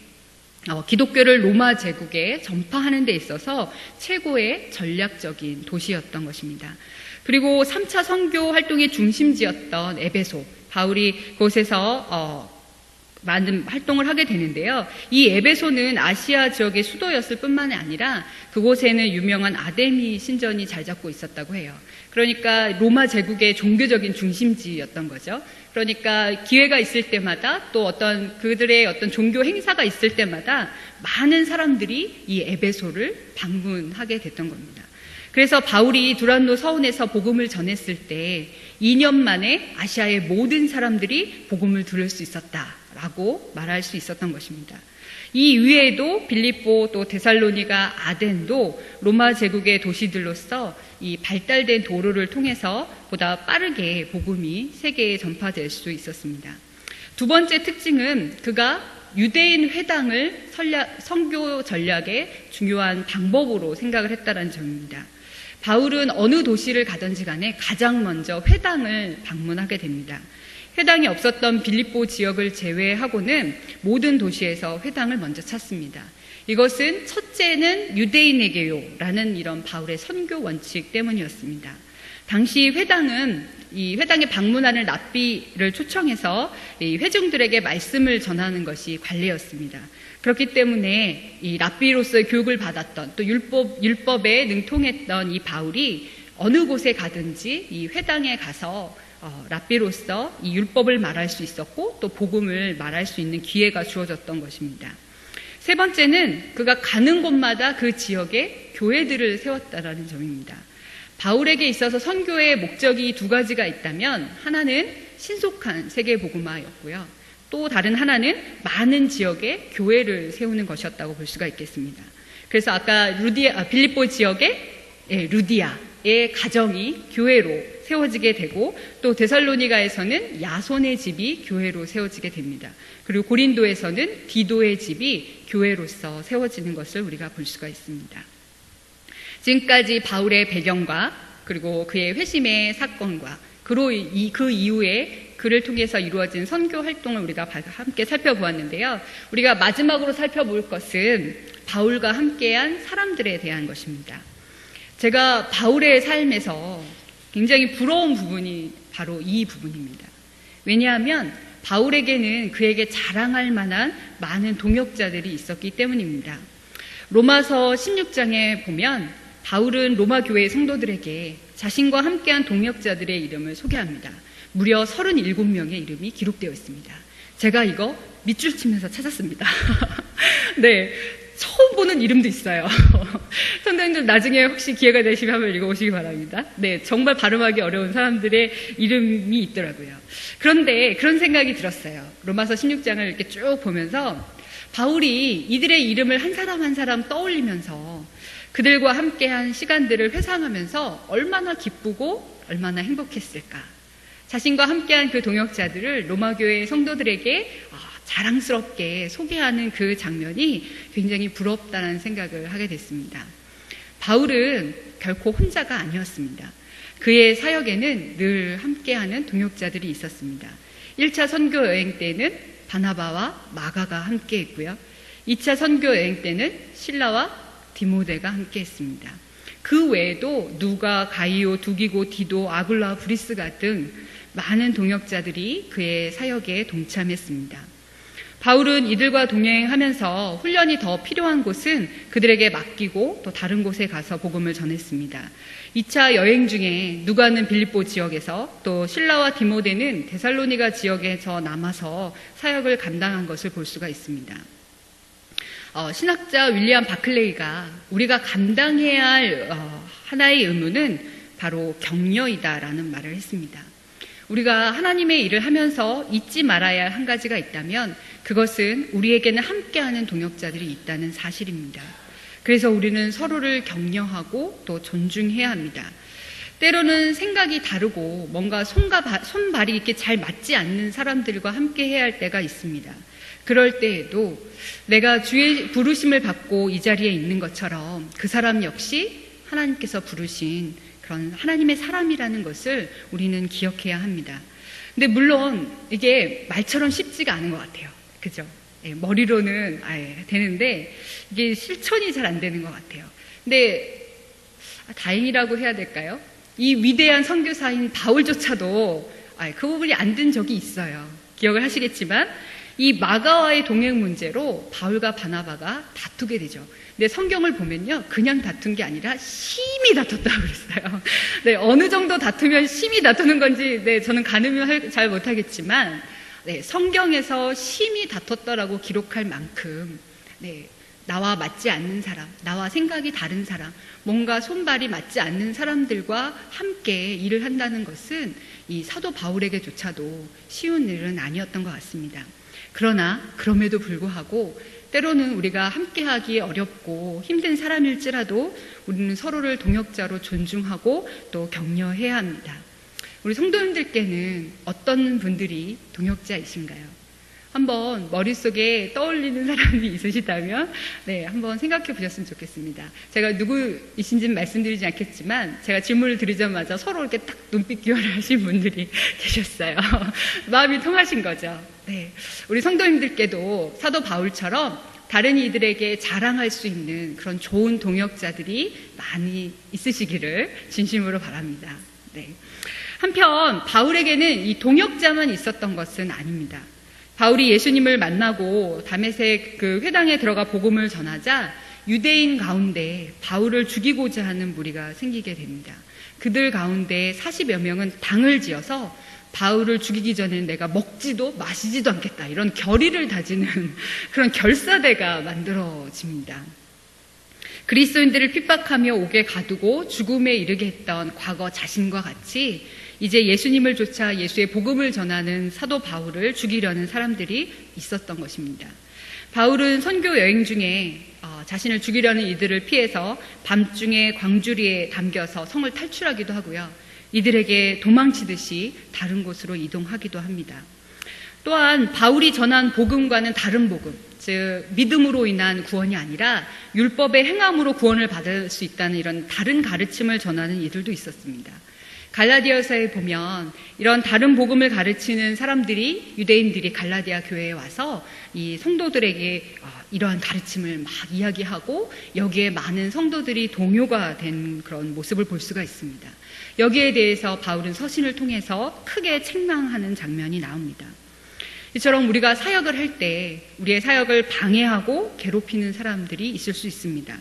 S1: 기독교를 로마 제국에 전파하는 데 있어서 최고의 전략적인 도시였던 것입니다. 그리고 3차 선교 활동의 중심지였던 에베소, 바울이 그곳에서 많은 활동을 하게 되는데요. 이 에베소는 아시아 지역의 수도였을 뿐만 아니라 그곳에는 유명한 아데미 신전이 잘 잡고 있었다고 해요. 그러니까 로마 제국의 종교적인 중심지였던 거죠. 그러니까 기회가 있을 때마다 또 그들의 어떤 종교 행사가 있을 때마다 많은 사람들이 이 에베소를 방문하게 됐던 겁니다. 그래서 바울이 두란노 서원에서 복음을 전했을 때 2년 만에 아시아의 모든 사람들이 복음을 들을 수 있었다라고 말할 수 있었던 것입니다. 이 위에도 빌립보 또 데살로니가 아덴도 로마 제국의 도시들로서 이 발달된 도로를 통해서 보다 빠르게 복음이 세계에 전파될 수 있었습니다. 두 번째 특징은 그가 유대인 회당을 선교 전략의 중요한 방법으로 생각을 했다는 점입니다. 바울은 어느 도시를 가든지 간에 가장 먼저 회당을 방문하게 됩니다. 회당이 없었던 빌립보 지역을 제외하고는 모든 도시에서 회당을 먼저 찾습니다. 이것은 첫째는 유대인에게요라는 이런 바울의 선교 원칙 때문이었습니다. 당시 회당은 이 회당에 방문하는 랍비를 초청해서 이 회중들에게 말씀을 전하는 것이 관례였습니다. 그렇기 때문에 이 랍비로서의 교육을 받았던 또 율법에 능통했던 이 바울이 어느 곳에 가든지 이 회당에 가서 랍비로서 이 율법을 말할 수 있었고 또 복음을 말할 수 있는 기회가 주어졌던 것입니다. 세 번째는 그가 가는 곳마다 그 지역에 교회들을 세웠다라는 점입니다. 바울에게 있어서 선교의 목적이 두 가지가 있다면 하나는 신속한 세계복음화였고요. 또 다른 하나는 많은 지역에 교회를 세우는 것이었다고 볼 수가 있겠습니다. 그래서 아까 빌립보 지역에 루디아, 바울의 가정이 교회로 세워지게 되고 또 데살로니가에서는 야손의 집이 교회로 세워지게 됩니다. 그리고 고린도에서는 디도의 집이 교회로서 세워지는 것을 우리가 볼 수가 있습니다. 지금까지 바울의 배경과 그리고 그의 회심의 사건과 그 이후에 그를 통해서 이루어진 선교 활동을 우리가 함께 살펴보았는데요. 우리가 마지막으로 살펴볼 것은 바울과 함께한 사람들에 대한 것입니다. 제가 바울의 삶에서 굉장히 부러운 부분이 바로 이 부분입니다. 왜냐하면 바울에게는 그에게 자랑할 만한 많은 동역자들이 있었기 때문입니다. 로마서 16장에 보면 바울은 로마 교회 성도들에게 자신과 함께한 동역자들의 이름을 소개합니다. 무려 37명의 이름이 기록되어 있습니다. 제가 이거 밑줄 치면서 찾았습니다. 네, 처음 보는 이름도 있어요. 선생님들 나중에 혹시 기회가 되시면 한번 읽어보시기 바랍니다. 네, 정말 발음하기 어려운 사람들의 이름이 있더라고요. 그런데 그런 생각이 들었어요. 로마서 16장을 이렇게 쭉 보면서 바울이 이들의 이름을 한 사람 한 사람 떠올리면서 그들과 함께한 시간들을 회상하면서 얼마나 기쁘고 얼마나 행복했을까. 자신과 함께한 그 동역자들을 로마교회 성도들에게 자랑스럽게 소개하는 그 장면이 굉장히 부럽다는 생각을 하게 됐습니다. 바울은 결코 혼자가 아니었습니다. 그의 사역에는 늘 함께하는 동역자들이 있었습니다. 1차 선교 여행 때는 바나바와 마가가 함께 했고요. 2차 선교 여행 때는 실라와 디모데가 함께 했습니다. 그 외에도 누가, 가이오, 두기고, 디도, 아굴라, 브리스가 등 많은 동역자들이 그의 사역에 동참했습니다. 바울은 이들과 동행하면서 훈련이 더 필요한 곳은 그들에게 맡기고 또 다른 곳에 가서 복음을 전했습니다. 2차 여행 중에 누가는 빌립보 지역에서 또 실라와 디모데는 데살로니가 지역에서 남아서 사역을 감당한 것을 볼 수가 있습니다. 신학자 윌리엄 바클레이가 우리가 감당해야 할 하나의 의무는 바로 격려이다라는 말을 했습니다. 우리가 하나님의 일을 하면서 잊지 말아야 할 한 가지가 있다면 그것은 우리에게는 함께하는 동역자들이 있다는 사실입니다. 그래서 우리는 서로를 격려하고 또 존중해야 합니다. 때로는 생각이 다르고 뭔가 손발이 이렇게 잘 맞지 않는 사람들과 함께 해야 할 때가 있습니다. 그럴 때에도 내가 주의 부르심을 받고 이 자리에 있는 것처럼 그 사람 역시 하나님께서 부르신 그런 하나님의 사람이라는 것을 우리는 기억해야 합니다. 근데 물론 이게 말처럼 쉽지가 않은 것 같아요. 그죠? 머리로는 되는데 이게 실천이 잘 안 되는 것 같아요. 근데 다행이라고 해야 될까요? 이 위대한 선교사인 바울조차도 그 부분이 안 된 적이 있어요. 기억을 하시겠지만 이 마가와의 동행 문제로 바울과 바나바가 다투게 되죠. 근데 성경을 보면요, 그냥 다툰 게 아니라 심히 다퉜다고 그랬어요. 네, 어느 정도 다투면 심히 다투는 건지, 네, 저는 가늠을 잘 못하겠지만, 네, 성경에서 심히 다퉜다라고 기록할 만큼, 네, 나와 맞지 않는 사람, 나와 생각이 다른 사람, 뭔가 손발이 맞지 않는 사람들과 함께 일을 한다는 것은 이 사도 바울에게조차도 쉬운 일은 아니었던 것 같습니다. 그러나 그럼에도 불구하고 때로는 우리가 함께하기 어렵고 힘든 사람일지라도 우리는 서로를 동역자로 존중하고 또 격려해야 합니다. 우리 성도님들께는 어떤 분들이 동역자이신가요? 한번 머릿속에 떠올리는 사람이 있으시다면 네, 한번 생각해 보셨으면 좋겠습니다. 제가 누구이신지는 말씀드리지 않겠지만 제가 질문을 드리자마자 서로 이렇게 딱 눈빛 교환을 하신 분들이 계셨어요. 마음이 통하신 거죠. 네, 우리 성도님들께도 사도 바울처럼 다른 이들에게 자랑할 수 있는 그런 좋은 동역자들이 많이 있으시기를 진심으로 바랍니다. 네. 한편 바울에게는 이 동역자만 있었던 것은 아닙니다. 바울이 예수님을 만나고 다메섹 그 회당에 들어가 복음을 전하자 유대인 가운데 바울을 죽이고자 하는 무리가 생기게 됩니다. 그들 가운데 40여 명은 당을 지어서 바울을 죽이기 전에는 내가 먹지도 마시지도 않겠다, 이런 결의를 다지는 그런 결사대가 만들어집니다. 그리스도인들을 핍박하며 옥에 가두고 죽음에 이르게 했던 과거 자신과 같이 이제 예수님을 쫓아 예수의 복음을 전하는 사도 바울을 죽이려는 사람들이 있었던 것입니다. 바울은 선교 여행 중에 자신을 죽이려는 이들을 피해서 밤중에 광주리에 담겨서 성을 탈출하기도 하고요. 이들에게 도망치듯이 다른 곳으로 이동하기도 합니다. 또한 바울이 전한 복음과는 다른 복음, 즉 믿음으로 인한 구원이 아니라 율법의 행함으로 구원을 받을 수 있다는 이런 다른 가르침을 전하는 이들도 있었습니다. 갈라디아서에 보면 이런 다른 복음을 가르치는 사람들이, 유대인들이 갈라디아 교회에 와서 이 성도들에게 이러한 가르침을 막 이야기하고 여기에 많은 성도들이 동요가 된 그런 모습을 볼 수가 있습니다. 여기에 대해서 바울은 서신을 통해서 크게 책망하는 장면이 나옵니다. 이처럼 우리가 사역을 할 때 우리의 사역을 방해하고 괴롭히는 사람들이 있을 수 있습니다.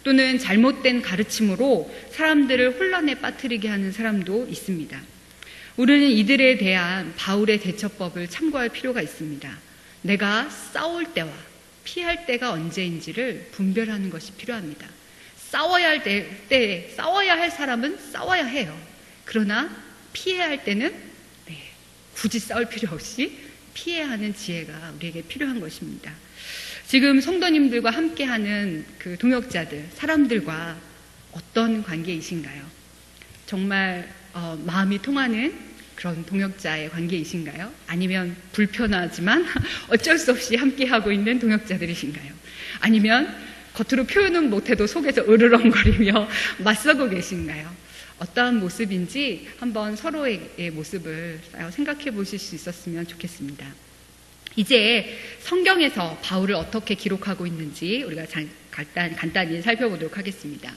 S1: 또는 잘못된 가르침으로 사람들을 혼란에 빠뜨리게 하는 사람도 있습니다. 우리는 이들에 대한 바울의 대처법을 참고할 필요가 있습니다. 내가 싸울 때와 피할 때가 언제인지를 분별하는 것이 필요합니다. 싸워야 할 때 싸워야 할 사람은 싸워야 해요. 그러나 피해야 할 때는 굳이 싸울 필요 없이 피해야 하는 지혜가 우리에게 필요한 것입니다. 지금 성도님들과 함께하는 그 동역자들, 사람들과 어떤 관계이신가요? 정말 마음이 통하는 그런 동역자의 관계이신가요? 아니면 불편하지만 어쩔 수 없이 함께하고 있는 동역자들이신가요? 아니면 겉으로 표현은 못해도 속에서 으르렁거리며 맞서고 계신가요? 어떠한 모습인지 한번 서로의 모습을 생각해 보실 수 있었으면 좋겠습니다. 이제 성경에서 바울을 어떻게 기록하고 있는지 우리가 간단히 살펴보도록 하겠습니다.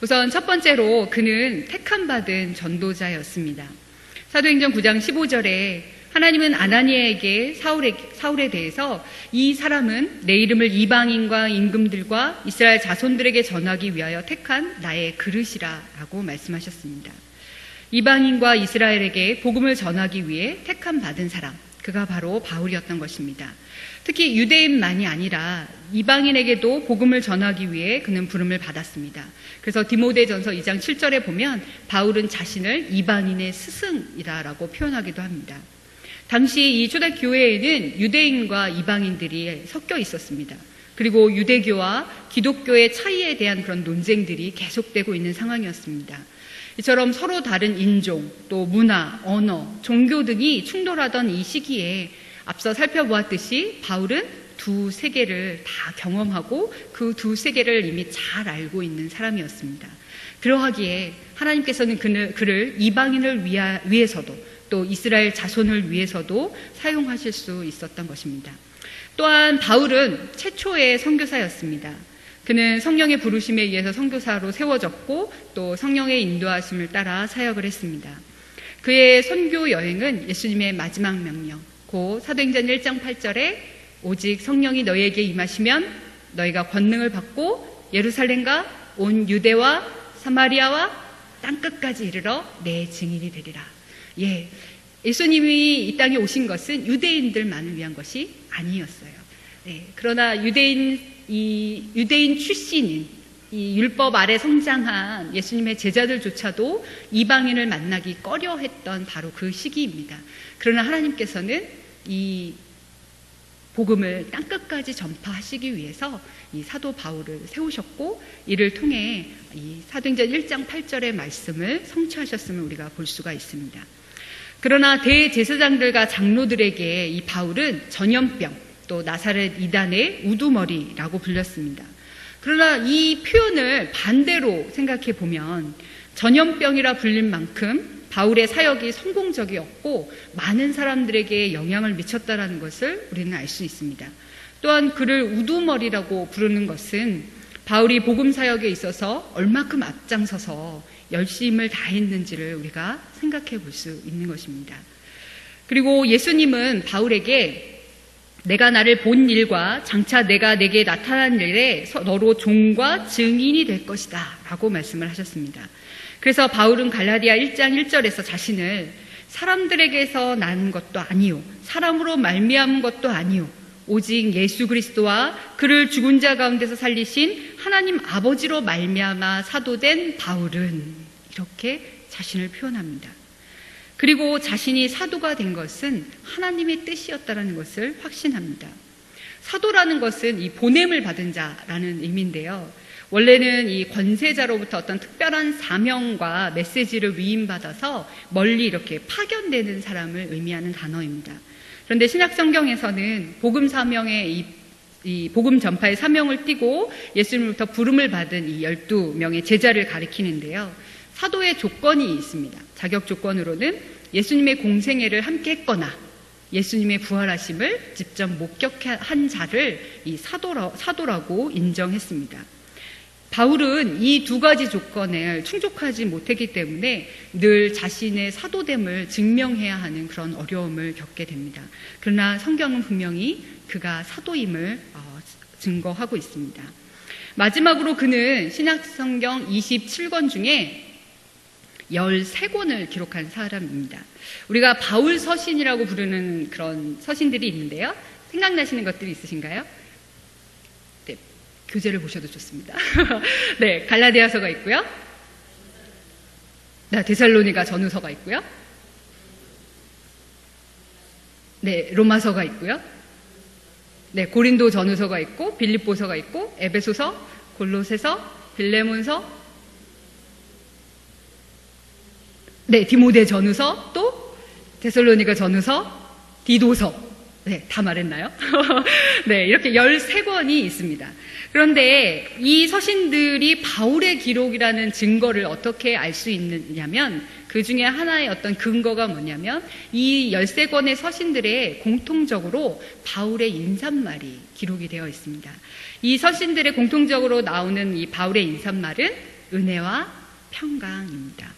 S1: 우선 첫 번째로 그는 택함받은 전도자였습니다. 사도행전 9장 15절에 하나님은 아나니아에게 사울에 대해서 이 사람은 내 이름을 이방인과 임금들과 이스라엘 자손들에게 전하기 위하여 택한 나의 그릇이라 라고 말씀하셨습니다. 이방인과 이스라엘에게 복음을 전하기 위해 택함 받은 사람, 그가 바로 바울이었던 것입니다. 특히 유대인만이 아니라 이방인에게도 복음을 전하기 위해 그는 부름을 받았습니다. 그래서 디모데전서 2장 7절에 보면 바울은 자신을 이방인의 스승이라고 표현하기도 합니다. 당시 이 초대교회에는 유대인과 이방인들이 섞여 있었습니다. 그리고 유대교와 기독교의 차이에 대한 그런 논쟁들이 계속되고 있는 상황이었습니다. 이처럼 서로 다른 인종, 또 문화, 언어, 종교 등이 충돌하던 이 시기에 앞서 살펴보았듯이 바울은 두 세계를 다 경험하고 그 두 세계를 이미 잘 알고 있는 사람이었습니다. 그러하기에 하나님께서는 그를 이방인을 위해서도 또 이스라엘 자손을 위해서도 사용하실 수 있었던 것입니다. 또한 바울은 최초의 선교사였습니다. 그는 성령의 부르심에 의해서 선교사로 세워졌고 또 성령의 인도하심을 따라 사역을 했습니다. 그의 선교 여행은 예수님의 마지막 명령, 곧 사도행전 1장 8절에 오직 성령이 너희에게 임하시면 너희가 권능을 받고 예루살렘과 온 유대와 사마리아와 땅끝까지 이르러 내 증인이 되리라. 예수님이 이 땅에 오신 것은 유대인들만을 위한 것이 아니었어요. 그러나 유대인 출신인 이 율법 아래 성장한 예수님의 제자들조차도 이방인을 만나기 꺼려했던 바로 그 시기입니다. 그러나 하나님께서는 이 복음을 땅끝까지 전파하시기 위해서 이 사도 바울을 세우셨고 이를 통해 이 사도행전 1장 8절의 말씀을 성취하셨음을 우리가 볼 수가 있습니다. 그러나 대제사장들과 장로들에게 이 바울은 전염병, 또 나사렛 이단의 우두머리라고 불렸습니다. 그러나 이 표현을 반대로 생각해 보면 전염병이라 불린 만큼 바울의 사역이 성공적이었고 많은 사람들에게 영향을 미쳤다는 것을 우리는 알 수 있습니다. 또한 그를 우두머리라고 부르는 것은 바울이 복음 사역에 있어서 얼마큼 앞장서서 열심을 다했는지를 우리가 생각해 볼 수 있는 것입니다. 그리고 예수님은 바울에게 내가 나를 본 일과 장차 내가 내게 나타난 일에 너로 종과 증인이 될 것이다 라고 말씀을 하셨습니다. 그래서 바울은 갈라디아 1장 1절에서 자신을 사람들에게서 난 것도 아니요 사람으로 말미암은 것도 아니요 오직 예수 그리스도와 그를 죽은 자 가운데서 살리신 하나님 아버지로 말미암아 사도된 바울은 이렇게 자신을 표현합니다. 그리고 자신이 사도가 된 것은 하나님의 뜻이었다는 것을 확신합니다. 사도라는 것은 이 보냄을 받은 자라는 의미인데요. 원래는 이 권세자로부터 어떤 특별한 사명과 메시지를 위임받아서 멀리 이렇게 파견되는 사람을 의미하는 단어입니다. 그런데 신약 성경에서는 복음 사명의 이 복음 전파의 사명을 띠고 예수님으로부터 부름을 받은 이 12명의 제자를 가리키는데요. 사도의 조건이 있습니다. 자격 조건으로는 예수님의 공생애를 함께 했거나 예수님의 부활하심을 직접 목격한 자를 이 사도라고 인정했습니다. 바울은 이 두 가지 조건을 충족하지 못했기 때문에 늘 자신의 사도됨을 증명해야 하는 그런 어려움을 겪게 됩니다. 그러나 성경은 분명히 그가 사도임을 증거하고 있습니다. 마지막으로 그는 신약성경 27권 중에 13권을 기록한 사람입니다. 우리가 바울 서신이라고 부르는 그런 서신들이 있는데요. 생각나시는 것들이 있으신가요? 네, 교재를 보셔도 좋습니다. 네, 갈라디아서가 있고요. 네, 데살로니가 전후서가 있고요. 네, 로마서가 있고요. 네, 고린도 전후서가 있고, 빌립보서가 있고, 에베소서, 골로새서, 빌레몬서, 네, 디모데 전후서, 또 데살로니가 전후서, 디도서. 네, 다 말했나요? 네, 이렇게 13권이 있습니다. 그런데 이 서신들이 바울의 기록이라는 증거를 어떻게 알 수 있느냐면 그 중에 하나의 어떤 근거가 뭐냐면 이 13권의 서신들에 공통적으로 바울의 인사말이 기록이 되어 있습니다. 이 서신들에 공통적으로 나오는 이 바울의 인사말은 은혜와 평강입니다.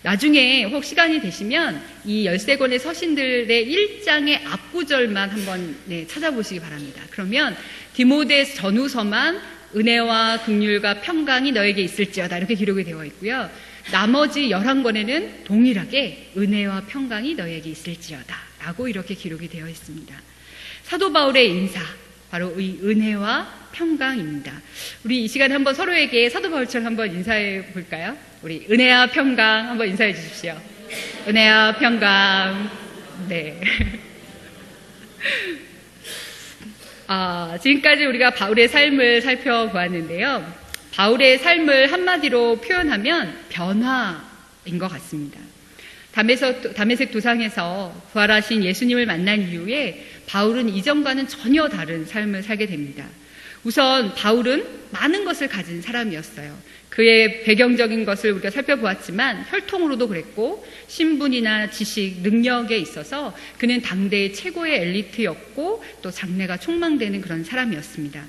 S1: 나중에 혹 시간이 되시면 이 13권의 서신들의 1장의 앞구절만 한번 찾아보시기 바랍니다. 그러면 디모데 전후서만 은혜와 긍휼과 평강이 너에게 있을지어다 이렇게 기록이 되어 있고요. 나머지 11권에는 동일하게 은혜와 평강이 너에게 있을지어다 라고 이렇게 기록이 되어 있습니다. 사도 바울의 인사, 바로 이 은혜와 평강입니다. 우리 이 시간에 한번 서로에게 사도 바울처럼 한번 인사해 볼까요? 우리 은혜와 평강 한번 인사해 주십시오. 은혜와 평강. 네. 지금까지 우리가 바울의 삶을 살펴보았는데요. 바울의 삶을 한마디로 표현하면 변화인 것 같습니다. 다메섹 도상에서 부활하신 예수님을 만난 이후에 바울은 이전과는 전혀 다른 삶을 살게 됩니다. 우선 바울은 많은 것을 가진 사람이었어요. 그의 배경적인 것을 우리가 살펴보았지만 혈통으로도 그랬고 신분이나 지식, 능력에 있어서 그는 당대의 최고의 엘리트였고 또 장래가 촉망되는 그런 사람이었습니다.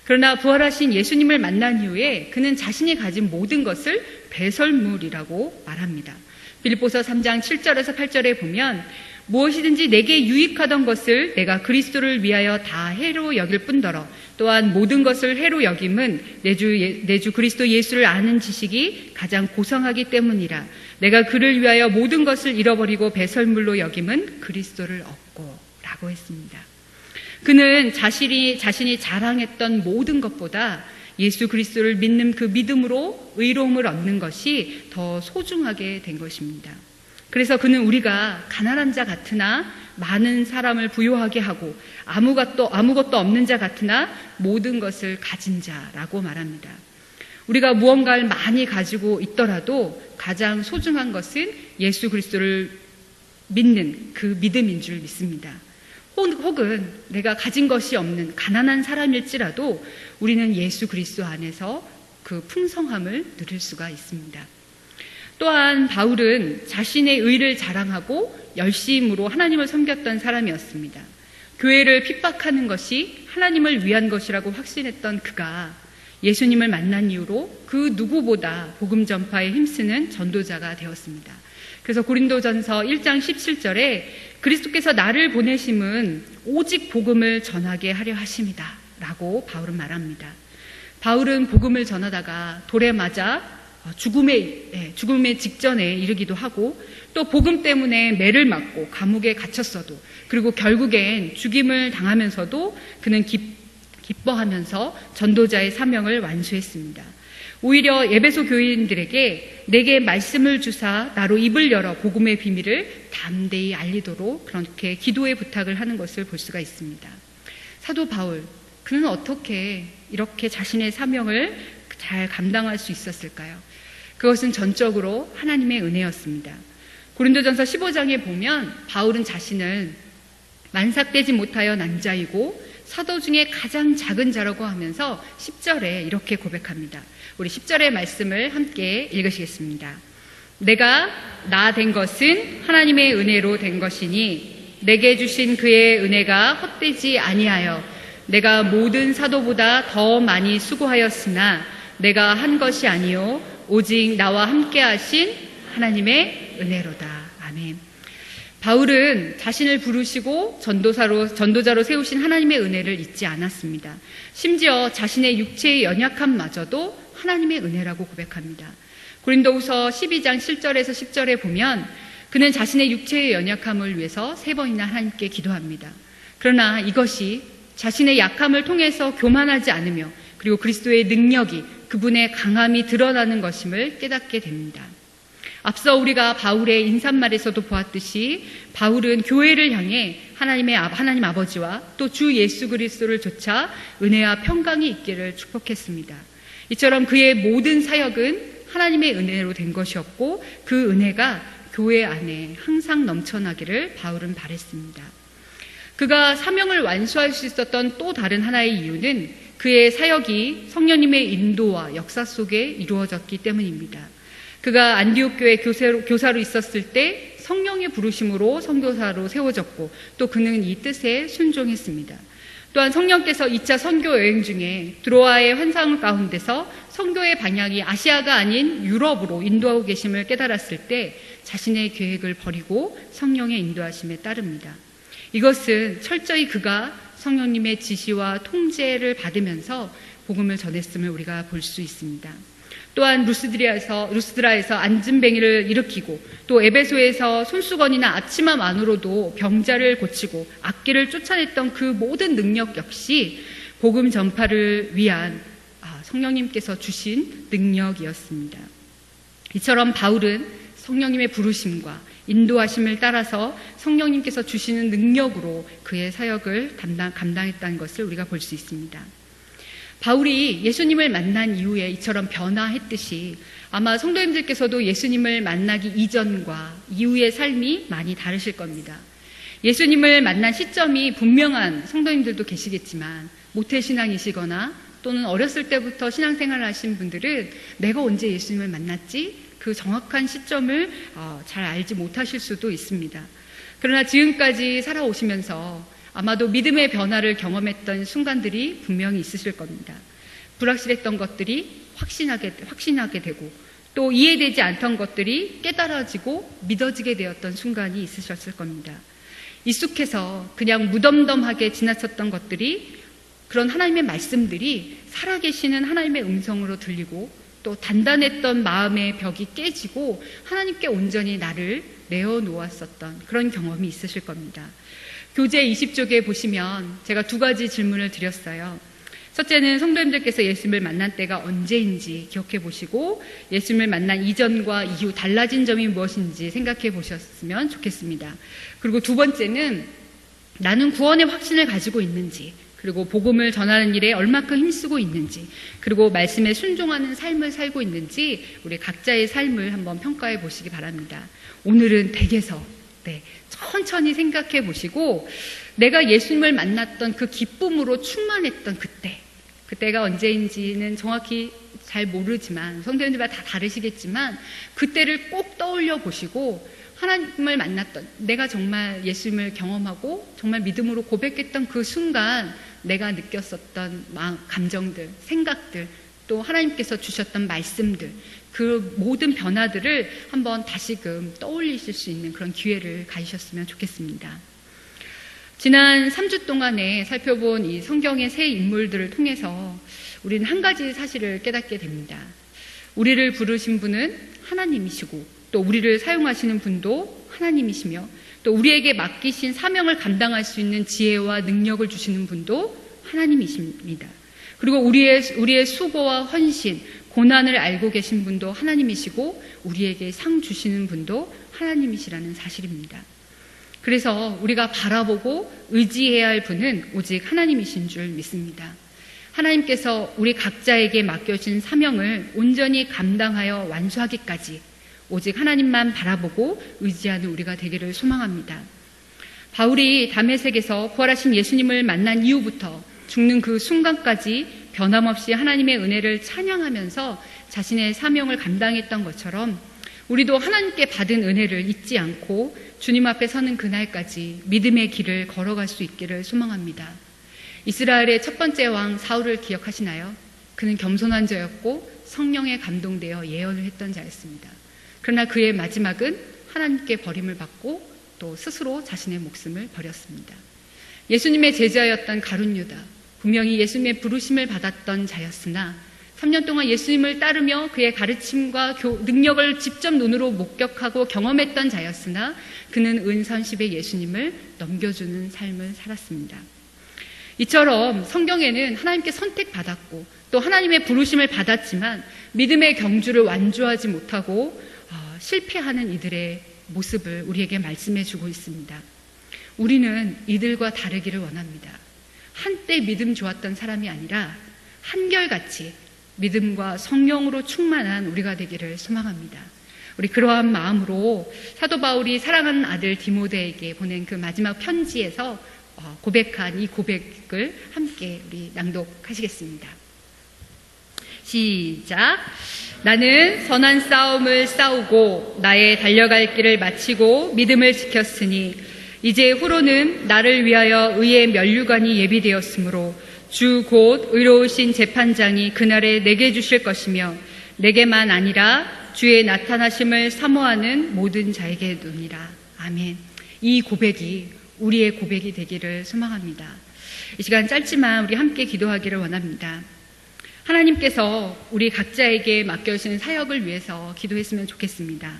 S1: 그러나 부활하신 예수님을 만난 이후에 그는 자신이 가진 모든 것을 배설물이라고 말합니다. 빌립보서 3장 7절에서 8절에 보면 무엇이든지 내게 유익하던 것을 내가 그리스도를 위하여 다 해로 여길 뿐더러 또한 모든 것을 해로 여김은 내 주 그리스도 예수를 아는 지식이 가장 고상하기 때문이라. 내가 그를 위하여 모든 것을 잃어버리고 배설물로 여김은 그리스도를 얻고 라고 했습니다. 그는 자신이 자랑했던 모든 것보다 예수 그리스도를 믿는 그 믿음으로 의로움을 얻는 것이 더 소중하게 된 것입니다. 그래서 그는 우리가 가난한 자 같으나 많은 사람을 부유하게 하고 아무것도 없는 자 같으나 모든 것을 가진 자라고 말합니다. 우리가 무언가를 많이 가지고 있더라도 가장 소중한 것은 예수 그리스도를 믿는 그 믿음인 줄 믿습니다. 혹은 내가 가진 것이 없는 가난한 사람일지라도 우리는 예수 그리스도 안에서 그 풍성함을 누릴 수가 있습니다. 또한 바울은 자신의 의를 자랑하고 열심으로 하나님을 섬겼던 사람이었습니다. 교회를 핍박하는 것이 하나님을 위한 것이라고 확신했던 그가 예수님을 만난 이후로 그 누구보다 복음 전파에 힘쓰는 전도자가 되었습니다. 그래서 고린도전서 1장 17절에 그리스도께서 나를 보내심은 오직 복음을 전하게 하려 하심이다 라고 바울은 말합니다. 바울은 복음을 전하다가 돌에 맞아 죽음의 직전에 이르기도 하고 또 복음 때문에 매를 맞고 감옥에 갇혔어도 그리고 결국엔 죽임을 당하면서도 그는 기뻐하면서 전도자의 사명을 완수했습니다. 오히려 에베소 교인들에게 내게 말씀을 주사 나로 입을 열어 복음의 비밀을 담대히 알리도록 그렇게 기도의 부탁을 하는 것을 볼 수가 있습니다. 사도 바울, 그는 어떻게 이렇게 자신의 사명을 잘 감당할 수 있었을까요? 그것은 전적으로 하나님의 은혜였습니다. 고린도전서 15장에 보면 바울은 자신을 만삭되지 못하여 난 자이고 사도 중에 가장 작은 자라고 하면서 10절에 이렇게 고백합니다. 우리 10절의 말씀을 함께 읽으시겠습니다. 내가 나 된 것은 하나님의 은혜로 된 것이니 내게 주신 그의 은혜가 헛되지 아니하여 내가 모든 사도보다 더 많이 수고하였으나 내가 한 것이 아니요 오직 나와 함께 하신 하나님의 은혜로다. 아멘. 바울은 자신을 부르시고 전도자로 세우신 하나님의 은혜를 잊지 않았습니다. 심지어 자신의 육체의 연약함마저도 하나님의 은혜라고 고백합니다. 고린도후서 12장 7절에서 10절에 보면 그는 자신의 육체의 연약함을 위해서 3번이나 하나님께 기도합니다. 그러나 이것이 자신의 약함을 통해서 교만하지 않으며 그리고 그리스도의 능력이 그분의 강함이 드러나는 것임을 깨닫게 됩니다. 앞서 우리가 바울의 인사말에서도 보았듯이 바울은 교회를 향해 하나님 아버지와 또 주 예수 그리스도를 좇아 은혜와 평강이 있기를 축복했습니다. 이처럼 그의 모든 사역은 하나님의 은혜로 된 것이었고 그 은혜가 교회 안에 항상 넘쳐나기를 바울은 바랬습니다. 그가 사명을 완수할 수 있었던 또 다른 하나의 이유는 그의 사역이 성령님의 인도와 역사 속에 이루어졌기 때문입니다. 그가 안디옥 교회 교사로 있었을 때 성령의 부르심으로 선교사로 세워졌고 또 그는 이 뜻에 순종했습니다. 또한 성령께서 2차 선교 여행 중에 드로아의 환상 가운데서 선교의 방향이 아시아가 아닌 유럽으로 인도하고 계심을 깨달았을 때 자신의 계획을 버리고 성령의 인도하심에 따릅니다. 이것은 철저히 그가 성령님의 지시와 통제를 받으면서 복음을 전했음을 우리가 볼 수 있습니다. 또한 루스드라에서 안진뱅이를 일으키고 또 에베소에서 손수건이나 앞치마만으로도 병자를 고치고 악귀를 쫓아냈던 그 모든 능력 역시 복음 전파를 위한 성령님께서 주신 능력이었습니다. 이처럼 바울은 성령님의 부르심과 인도하심을 따라서 성령님께서 주시는 능력으로 그의 사역을 감당했다는 것을 우리가 볼 수 있습니다. 바울이 예수님을 만난 이후에 이처럼 변화했듯이 아마 성도님들께서도 예수님을 만나기 이전과 이후의 삶이 많이 다르실 겁니다. 예수님을 만난 시점이 분명한 성도님들도 계시겠지만 모태신앙이시거나 또는 어렸을 때부터 신앙생활을 하신 분들은 내가 언제 예수님을 만났지? 그 정확한 시점을 잘 알지 못하실 수도 있습니다. 그러나 지금까지 살아오시면서 아마도 믿음의 변화를 경험했던 순간들이 분명히 있으실 겁니다. 불확실했던 것들이 확신하게 되고 또 이해되지 않던 것들이 깨달아지고 믿어지게 되었던 순간이 있으셨을 겁니다. 익숙해서 그냥 무덤덤하게 지나쳤던 것들이 그런 하나님의 말씀들이 살아계시는 하나님의 음성으로 들리고 또 단단했던 마음의 벽이 깨지고 하나님께 온전히 나를 내어놓았었던 그런 경험이 있으실 겁니다. 교재 20쪽에 보시면 제가 2가지 질문을 드렸어요. 첫째는 성도님들께서 예수님을 만난 때가 언제인지 기억해 보시고 예수님을 만난 이전과 이후 달라진 점이 무엇인지 생각해 보셨으면 좋겠습니다. 그리고 2번째는 나는 구원의 확신을 가지고 있는지 그리고 복음을 전하는 일에 얼마큼 힘쓰고 있는지 그리고 말씀에 순종하는 삶을 살고 있는지 우리 각자의 삶을 한번 평가해 보시기 바랍니다. 오늘은 댁에서 천천히 생각해 보시고 내가 예수님을 만났던 그 기쁨으로 충만했던 그때가 언제인지는 정확히 잘 모르지만 성도님들마다 다 다르시겠지만 그때를 꼭 떠올려 보시고 하나님을 만났던 내가 정말 예수님을 경험하고 정말 믿음으로 고백했던 그 순간 내가 느꼈었던 감정들, 생각들 또 하나님께서 주셨던 말씀들 그 모든 변화들을 한번 다시금 떠올리실 수 있는 그런 기회를 가지셨으면 좋겠습니다. 지난 3주 동안에 살펴본 이 성경의 새 인물들을 통해서 우리는 한 가지 사실을 깨닫게 됩니다. 우리를 부르신 분은 하나님이시고 또 우리를 사용하시는 분도 하나님이시며 또 우리에게 맡기신 사명을 감당할 수 있는 지혜와 능력을 주시는 분도 하나님이십니다. 그리고 우리의 수고와 헌신, 고난을 알고 계신 분도 하나님이시고 우리에게 상 주시는 분도 하나님이시라는 사실입니다. 그래서 우리가 바라보고 의지해야 할 분은 오직 하나님이신 줄 믿습니다. 하나님께서 우리 각자에게 맡겨진 사명을 온전히 감당하여 완수하기까지 오직 하나님만 바라보고 의지하는 우리가 되기를 소망합니다. 바울이 다메섹에서 부활하신 예수님을 만난 이후부터 죽는 그 순간까지 변함없이 하나님의 은혜를 찬양하면서 자신의 사명을 감당했던 것처럼 우리도 하나님께 받은 은혜를 잊지 않고 주님 앞에 서는 그날까지 믿음의 길을 걸어갈 수 있기를 소망합니다. 이스라엘의 첫 번째 왕 사울을 기억하시나요? 그는 겸손한 자였고 성령에 감동되어 예언을 했던 자였습니다. 그러나 그의 마지막은 하나님께 버림을 받고 또 스스로 자신의 목숨을 버렸습니다. 예수님의 제자였던 가룟 유다, 분명히 예수님의 부르심을 받았던 자였으나 3년 동안 예수님을 따르며 그의 가르침과 능력을 직접 눈으로 목격하고 경험했던 자였으나 그는 은선십에 예수님을 넘겨주는 삶을 살았습니다. 이처럼 성경에는 하나님께 선택받았고 또 하나님의 부르심을 받았지만 믿음의 경주를 완주하지 못하고 실패하는 이들의 모습을 우리에게 말씀해 주고 있습니다. 우리는 이들과 다르기를 원합니다. 한때 믿음 좋았던 사람이 아니라 한결같이 믿음과 성령으로 충만한 우리가 되기를 소망합니다. 우리 그러한 마음으로 사도 바울이 사랑하는 아들 디모데에게 보낸 그 마지막 편지에서 고백한 이 고백을 함께 우리 낭독하시겠습니다. 시작. 나는 선한 싸움을 싸우고 나의 달려갈 길을 마치고 믿음을 지켰으니 이제 후로는 나를 위하여 의의 면류관이 예비되었으므로 주 곧 의로우신 재판장이 그날에 내게 주실 것이며 내게만 아니라 주의 나타나심을 사모하는 모든 자에게 노니라. 아멘. 이 고백이 우리의 고백이 되기를 소망합니다. 이 시간 짧지만 우리 함께 기도하기를 원합니다. 하나님께서 우리 각자에게 맡겨주신 사역을 위해서 기도했으면 좋겠습니다.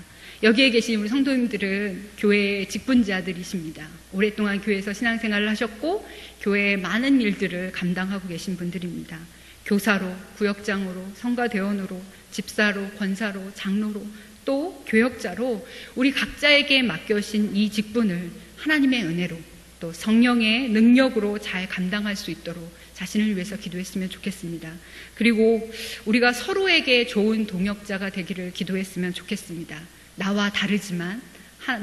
S1: 여기에 계신 우리 성도님들은 교회의 직분자들이십니다. 오랫동안 교회에서 신앙생활을 하셨고 교회의 많은 일들을 감당하고 계신 분들입니다. 교사로, 구역장으로, 성가대원으로, 집사로, 권사로, 장로로, 또 교역자로 우리 각자에게 맡겨주신 이 직분을 하나님의 은혜로 또 성령의 능력으로 잘 감당할 수 있도록 자신을 위해서 기도했으면 좋겠습니다. 그리고 우리가 서로에게 좋은 동역자가 되기를 기도했으면 좋겠습니다. 나와 다르지만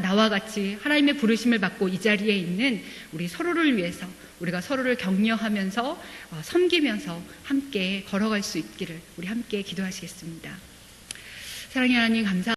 S1: 나와 같이 하나님의 부르심을 받고 이 자리에 있는 우리 서로를 위해서 우리가 서로를 격려하면서 섬기면서 함께 걸어갈 수 있기를 우리 함께 기도하시겠습니다. 사랑의 하나님 감사합니다.